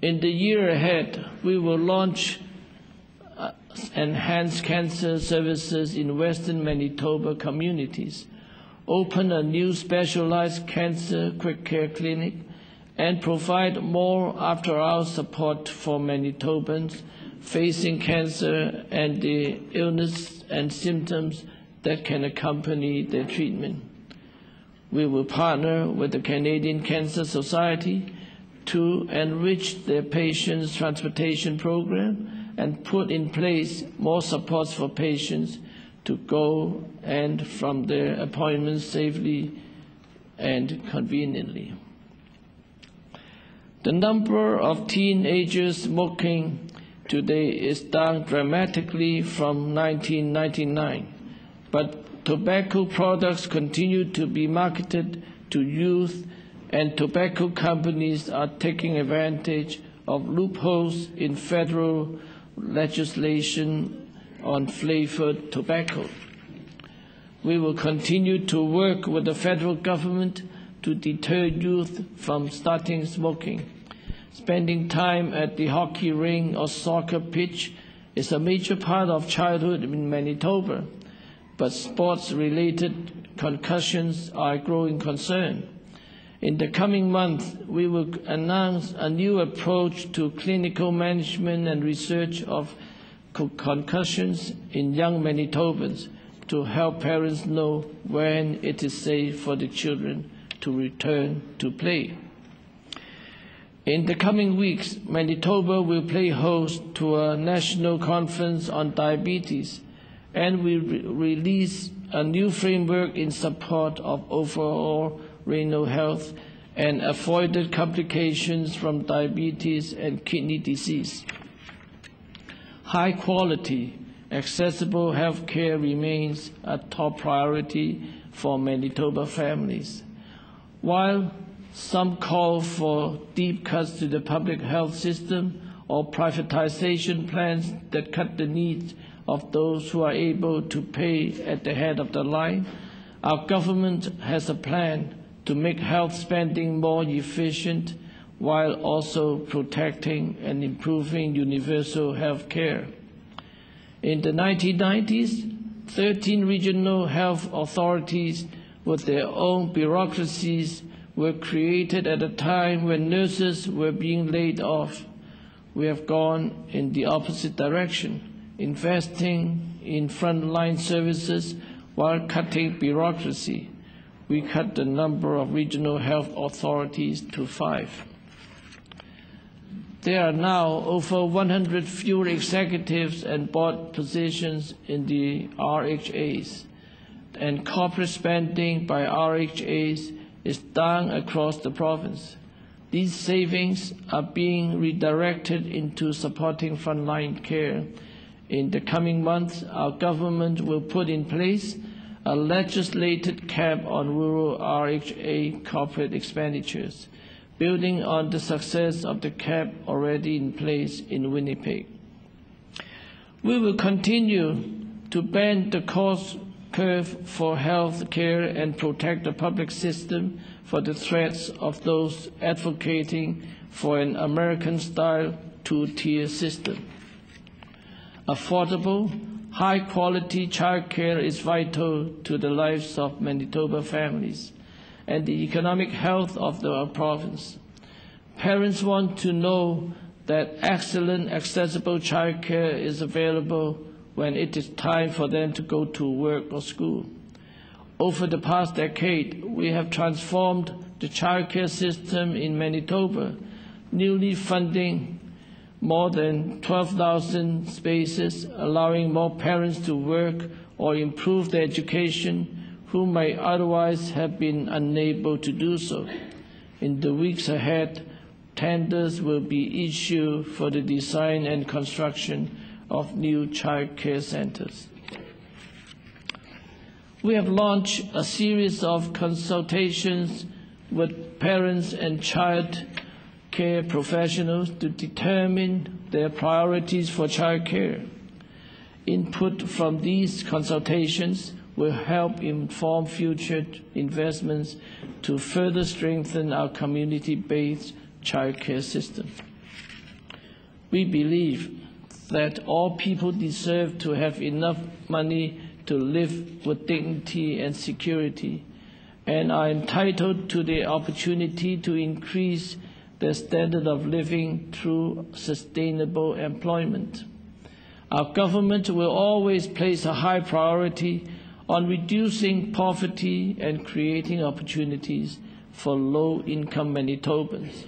In the year ahead, we will launch enhanced cancer services in Western Manitoba communities, open a new specialized cancer quick care clinic, and provide more after-hours support for Manitobans facing cancer and the illness and symptoms that can accompany their treatment. We will partner with the Canadian Cancer Society to enrich their patients' transportation program and put in place more supports for patients to go and from their appointments safely and conveniently. The number of teenagers smoking today is down dramatically from 1999, but tobacco products continue to be marketed to youth, and tobacco companies are taking advantage of loopholes in federal legislation on flavored tobacco. We will continue to work with the federal government to deter youth from starting smoking. Spending time at the hockey rink or soccer pitch is a major part of childhood in Manitoba, but sports-related concussions are a growing concern. In the coming month, we will announce a new approach to clinical management and research of concussions in young Manitobans to help parents know when it is safe for the children to return to play. In the coming weeks, Manitoba will play host to a national conference on diabetes, and we release a new framework in support of overall renal health and avoided complications from diabetes and kidney disease. High-quality, accessible health care remains a top priority for Manitoba families. While some call for deep cuts to the public health system or privatization plans that cut the needs of those who are able to pay at the head of the line, our government has a plan to make health spending more efficient while also protecting and improving universal health care. In the 1990s, 13 regional health authorities with their own bureaucracies were created at a time when nurses were being laid off. We have gone in the opposite direction, investing in frontline services while cutting bureaucracy. We cut the number of regional health authorities to 5. There are now over 100 fewer executives and board positions in the RHAs, and corporate spending by RHAs is down across the province. These savings are being redirected into supporting frontline care. In the coming months, our government will put in place a legislated cap on rural RHA corporate expenditures, building on the success of the cap already in place in Winnipeg. We will continue to bend the cost curve for health care and protect the public system for the threats of those advocating for an American-style two-tier system. Affordable, high-quality childcare is vital to the lives of Manitoba families and the economic health of our province. Parents want to know that excellent, accessible childcare is available when it is time for them to go to work or school. Over the past decade, we have transformed the childcare system in Manitoba, newly funding more than 12,000 spaces, allowing more parents to work or improve their education who might otherwise have been unable to do so. In the weeks ahead, tenders will be issued for the design and construction of new child care centers. We have launched a series of consultations with parents and child care professionals to determine their priorities for child care. Input from these consultations will help inform future investments to further strengthen our community-based child care system. We believe that all people deserve to have enough money to live with dignity and security, and are entitled to the opportunity to increase their standard of living through sustainable employment. Our government will always place a high priority on reducing poverty and creating opportunities for low-income Manitobans,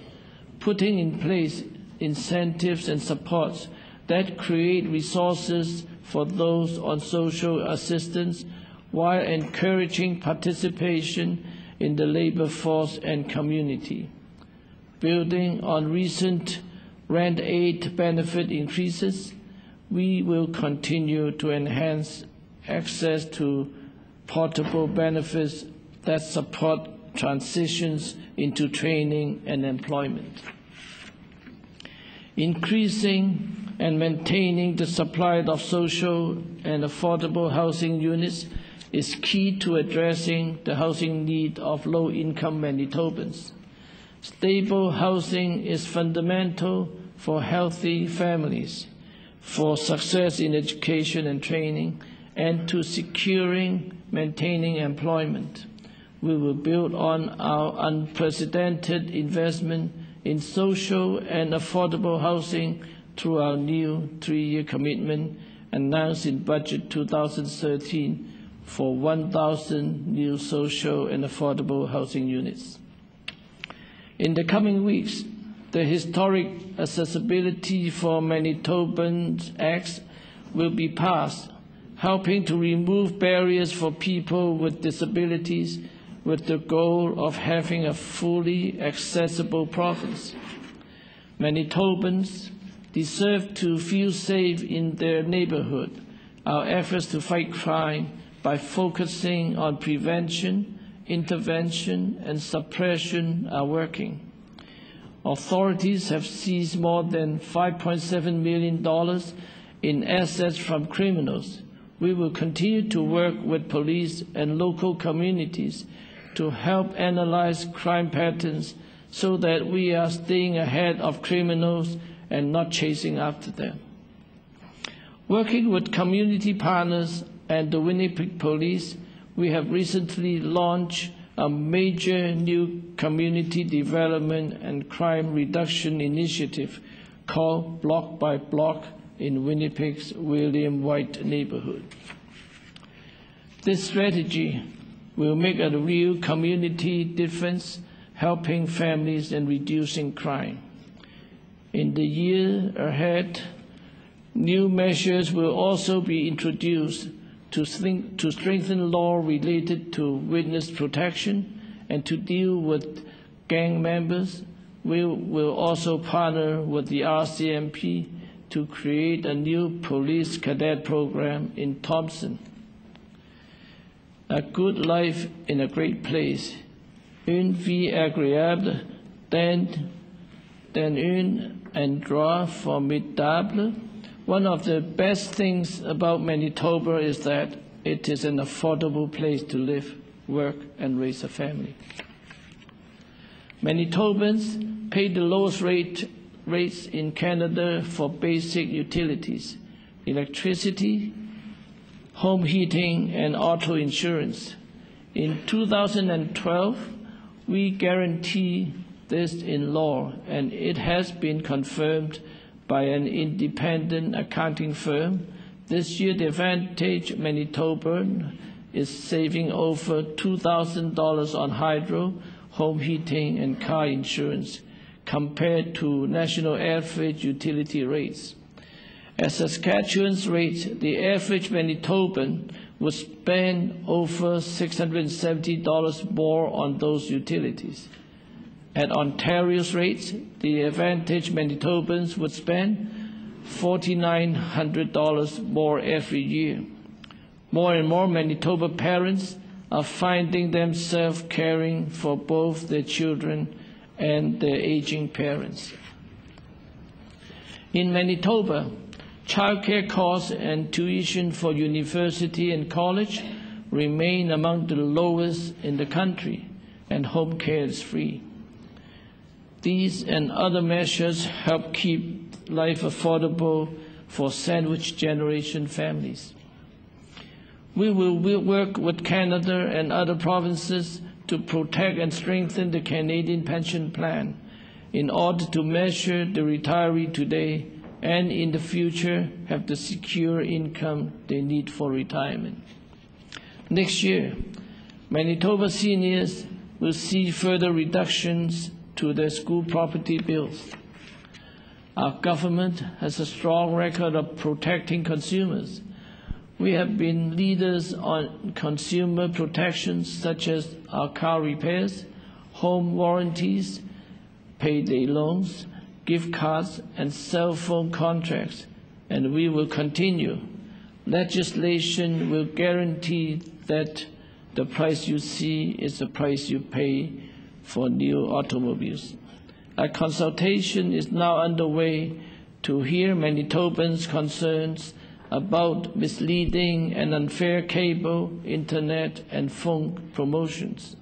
putting in place incentives and supports that create resources for those on social assistance while encouraging participation in the labor force and community. Building on recent rent aid benefit increases, we will continue to enhance access to portable benefits that support transitions into training and employment. Increasing and maintaining the supply of social and affordable housing units is key to addressing the housing need of low-income Manitobans. Stable housing is fundamental for healthy families, for success in education and training, and to securing, maintaining employment. We will build on our unprecedented investment in social and affordable housing through our new 3-year commitment announced in Budget 2013 for 1,000 new social and affordable housing units. In the coming weeks, the historic Accessibility for Manitobans Act will be passed, helping to remove barriers for people with disabilities with the goal of having a fully accessible province. Manitobans deserve to feel safe in their neighborhood. Our efforts to fight crime by focusing on prevention, intervention, and suppression are working. Authorities have seized more than $5.7 million in assets from criminals. We will continue to work with police and local communities to help analyze crime patterns so that we are staying ahead of criminals and not chasing after them. Working with community partners and the Winnipeg Police, we have recently launched a major new community development and crime reduction initiative called Block by Block in Winnipeg's William White neighborhood. This strategy will make a real community difference, helping families and reducing crime. In the year ahead, new measures will also be introduced to strengthen law related to witness protection and to deal with gang members. We will also partner with the RCMP to create a new police cadet program in Thompson. A good life in a great place. Une vie agréable dans un endroit formidable. One of the best things about Manitoba is that it is an affordable place to live, work, and raise a family. Manitobans pay the lowest rates in Canada for basic utilities, electricity, home heating, and auto insurance. In 2012, we guarantee this in law, and it has been confirmed by an independent accounting firm. This year, the average Manitoban is saving over $2,000 on hydro, home heating, and car insurance compared to national average utility rates. At Saskatchewan's rate, the average Manitoban would spend over $670 more on those utilities. At Ontario's rates, the advantaged Manitobans would spend $4,900 more every year. More and more Manitoba parents are finding themselves caring for both their children and their aging parents. In Manitoba, childcare costs and tuition for university and college remain among the lowest in the country, and home care is free. These and other measures help keep life affordable for sandwich generation families. We will work with Canada and other provinces to protect and strengthen the Canadian pension plan in order to measure the retiree today and in the future have the secure income they need for retirement. Next year, Manitoba seniors will see further reductions to their school property bills. Our government has a strong record of protecting consumers. We have been leaders on consumer protections such as our car repairs, home warranties, payday loans, gift cards, and cell phone contracts, and we will continue. Legislation will guarantee that the price you see is the price you pay for new automobiles. A consultation is now underway to hear Manitobans' concerns about misleading and unfair cable, internet, and phone promotions.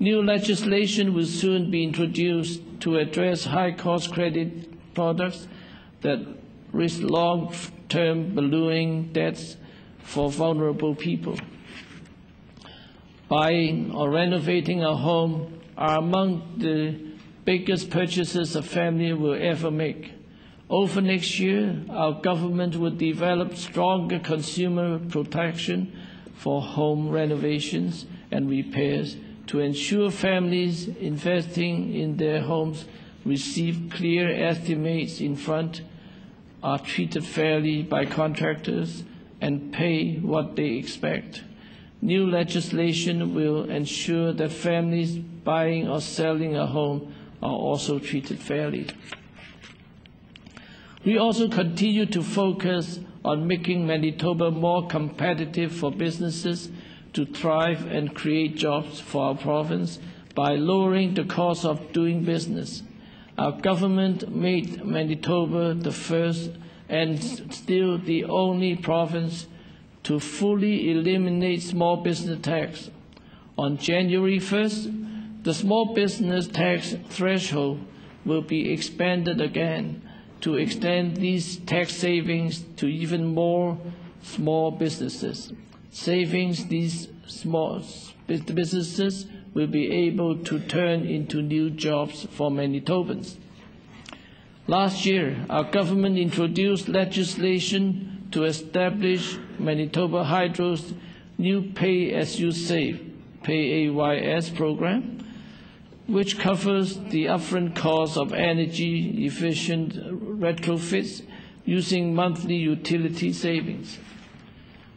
New legislation will soon be introduced to address high-cost credit products that risk long-term ballooning debts for vulnerable people. Buying or renovating a home are among the biggest purchases a family will ever make. Over next year, our government will develop stronger consumer protection for home renovations and repairs to ensure families investing in their homes receive clear estimates in front, are treated fairly by contractors, and pay what they expect. New legislation will ensure that families buying or selling a home are also treated fairly. We also continue to focus on making Manitoba more competitive for businesses to thrive and create jobs for our province by lowering the cost of doing business. Our government made Manitoba the first and still the only province to fully eliminate small business tax. On January 1st, the small business tax threshold will be expanded again to extend these tax savings to even more small businesses. Savings these small businesses will be able to turn into new jobs for Manitobans. Last year, our government introduced legislation to establish Manitoba Hydro's new Pay-As-You-Save, PAYS program, which covers the upfront cost of energy-efficient retrofits using monthly utility savings.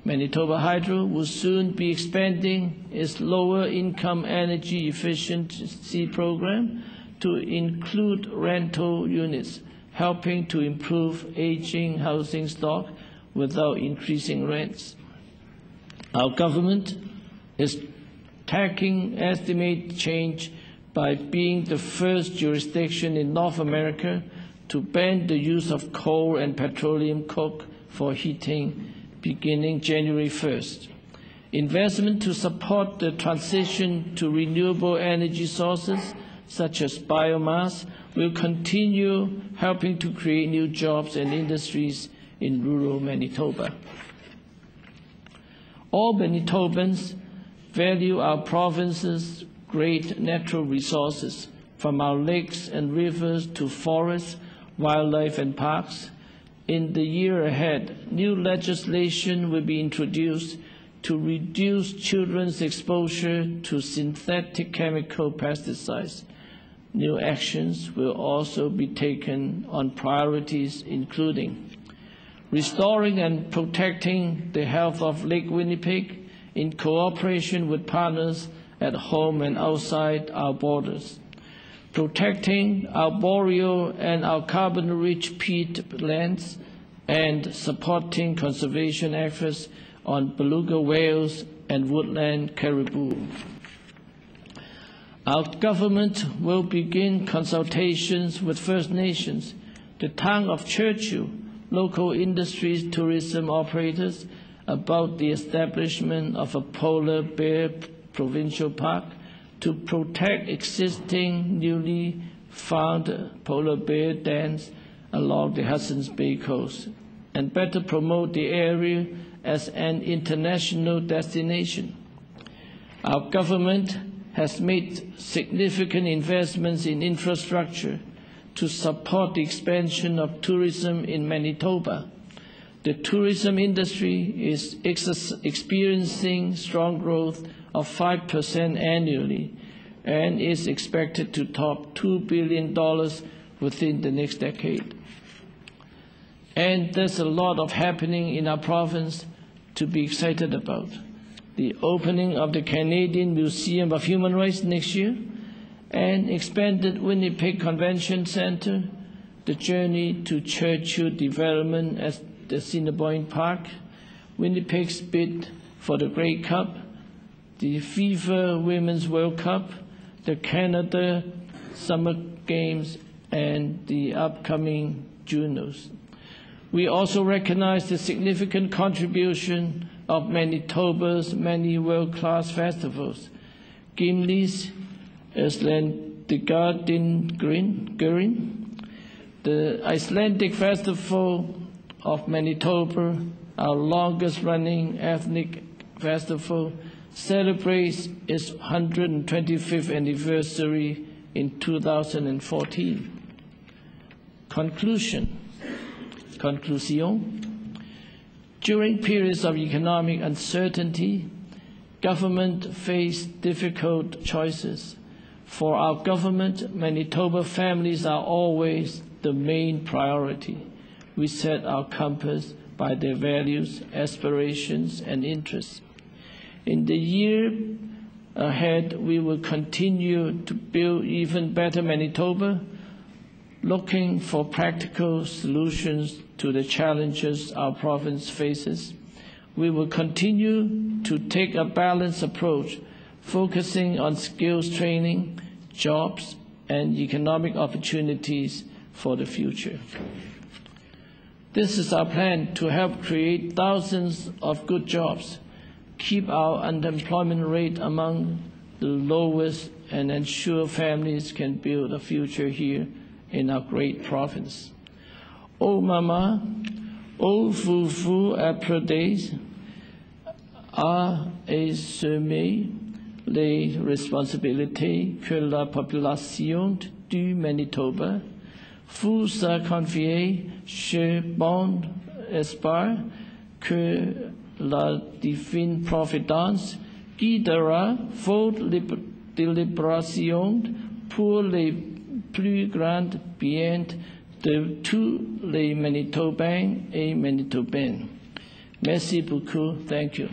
Manitoba Hydro will soon be expanding its lower-income energy efficiency program to include rental units, helping to improve aging housing stock without increasing rents. Our government is tackling estimate change by being the first jurisdiction in North America to ban the use of coal and petroleum coke for heating beginning January 1st. Investment to support the transition to renewable energy sources, such as biomass, will continue helping to create new jobs and industries in rural Manitoba. All Manitobans value our province's great natural resources, from our lakes and rivers to forests, wildlife, and parks. In the year ahead, new legislation will be introduced to reduce children's exposure to synthetic chemical pesticides. New actions will also be taken on priorities including restoring and protecting the health of Lake Winnipeg in cooperation with partners at home and outside our borders, protecting our boreal and our carbon-rich peat lands, and supporting conservation efforts on beluga whales and woodland caribou. Our government will begin consultations with First Nations, the town of Churchill, local industries, tourism operators about the establishment of a polar bear provincial park to protect existing newly found polar bear dens along the Hudson's Bay coast and better promote the area as an international destination. Our government has made significant investments in infrastructure to support the expansion of tourism in Manitoba. The tourism industry is experiencing strong growth of 5% annually and is expected to top $2 billion within the next decade. And there's a lot of happening in our province to be excited about. The opening of the Canadian Museum of Human Rights next year, an expanded Winnipeg Convention Centre, the journey to Churchill development at the Assiniboine Park, Winnipeg's bid for the Grey Cup, the FIFA Women's World Cup, the Canada Summer Games, and the upcoming Junos. We also recognize the significant contribution of Manitoba's many world-class festivals. Gimli's Icelandic the Icelandic Festival of Manitoba, our longest-running ethnic festival, celebrates its 125th anniversary in 2014. Conclusion. During periods of economic uncertainty, government faced difficult choices. For our government, Manitoba families are always the main priority. We set our compass by their values, aspirations, and interests. In the year ahead, we will continue to build even better Manitoba, looking for practical solutions to the challenges our province faces. We will continue to take a balanced approach, focusing on skills training, jobs, and economic opportunities for the future. This is our plan to help create thousands of good jobs, keep our unemployment rate among the lowest, and ensure families can build a future here in our great province. Oh Mama, oh Fufu Aprades, a assumer les responsabilités que la population du Manitoba vous a confiées. Je bon espoir que la divine providence guidera vos délibérations pour les plus grands biens de tous les Manitobains et Manitobaines. Merci beaucoup. Thank you.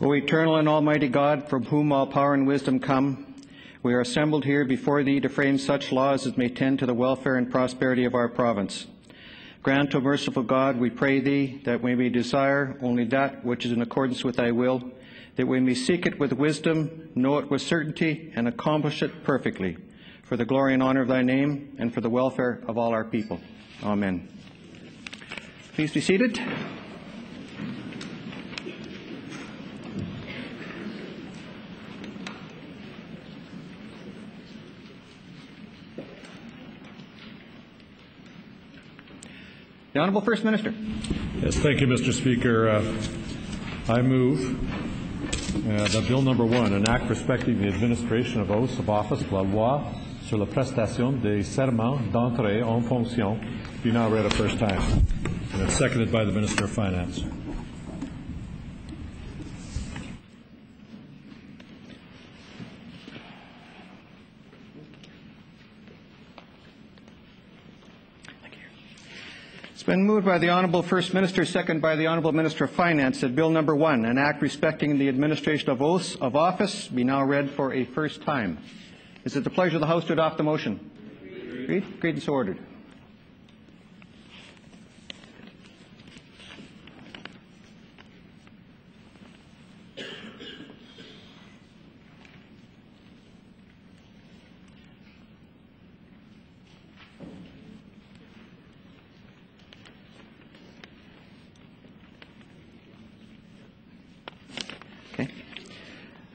O eternal and almighty God, from whom all power and wisdom come, we are assembled here before Thee to frame such laws as may tend to the welfare and prosperity of our province. Grant, O merciful God, we pray Thee, that we may desire only that which is in accordance with Thy will, that we may seek it with wisdom, know it with certainty, and accomplish it perfectly, for the glory and honor of Thy name, and for the welfare of all our people. Amen. Please be seated. The Honourable First Minister. Yes, thank you, Mr. Speaker. I move that Bill Number 1, an act respecting the administration of oaths of office, la loi sur la prestation des serments d'entrée en fonction, be now read a first time. And it's seconded by the Minister of Finance. It's been moved by the Honourable First Minister, seconded by the Honourable Minister of Finance, that Bill Number 1, an act respecting the administration of oaths of office, be now read for a first time. Is it the pleasure of the House to adopt the motion? Agreed? Agreed and so ordered.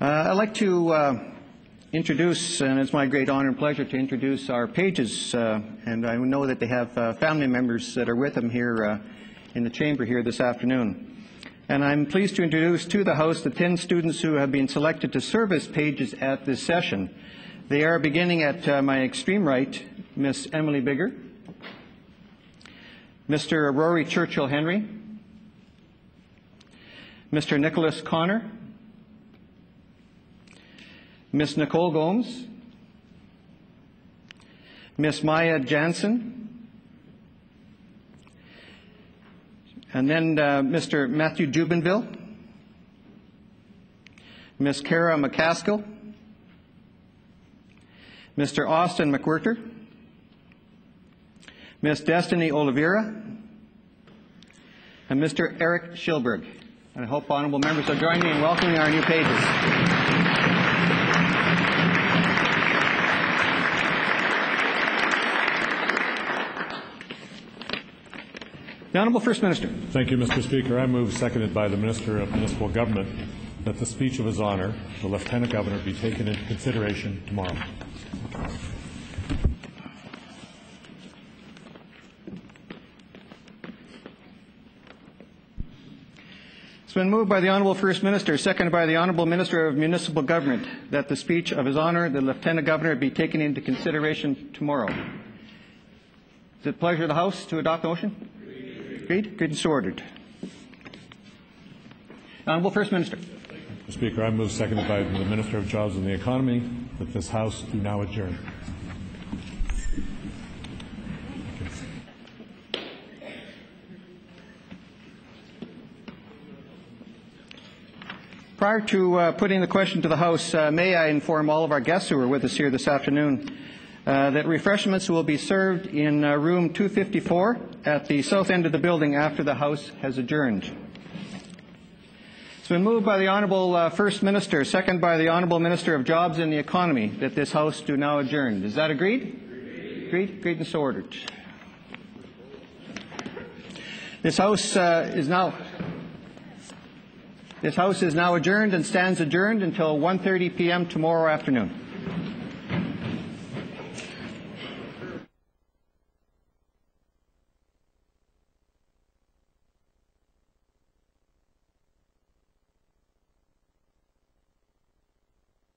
I'd like to introduce, and it's my great honor and pleasure to introduce our pages, and I know that they have family members that are with them here in the chamber here this afternoon. And I'm pleased to introduce to the House the 10 students who have been selected to serve as pages at this session. They are beginning at my extreme right, Miss Emily Bigger, Mr. Rory Churchill Henry, Mr. Nicholas Connor, Miss Nicole Gomes, Miss Maya Jansen, and then Mr. Matthew Jubinville, Miss Kara McCaskill, Mr. Austin McWhirter, Miss Destiny Oliveira, and Mr. Eric Schilberg. And I hope honourable members will join me in welcoming our new pages. The Honourable First Minister. Thank you, Mr. Speaker. I move, seconded by the Minister of Municipal Government, that the speech of His Honour, the Lieutenant Governor, be taken into consideration tomorrow. It's been moved by the Honourable First Minister, seconded by the Honourable Minister of Municipal Government, that the speech of His Honour, the Lieutenant Governor, be taken into consideration tomorrow. Is it the pleasure of the House to adopt the motion? Agreed? Agreed and so ordered. Honourable First Minister. Mr. Speaker, I move, seconded by the Minister of Jobs and the Economy, that this House do now adjourn. Prior to putting the question to the House, may I inform all of our guests who are with us here this afternoon that refreshments will be served in room 254 at the south end of the building after the House has adjourned. It's been moved by the Honourable First Minister, seconded by the Honourable Minister of Jobs and the Economy, that this House do now adjourn. Is that agreed? Agreed. Agreed and so ordered. This House is now adjourned and stands adjourned until 1:30 p.m. tomorrow afternoon.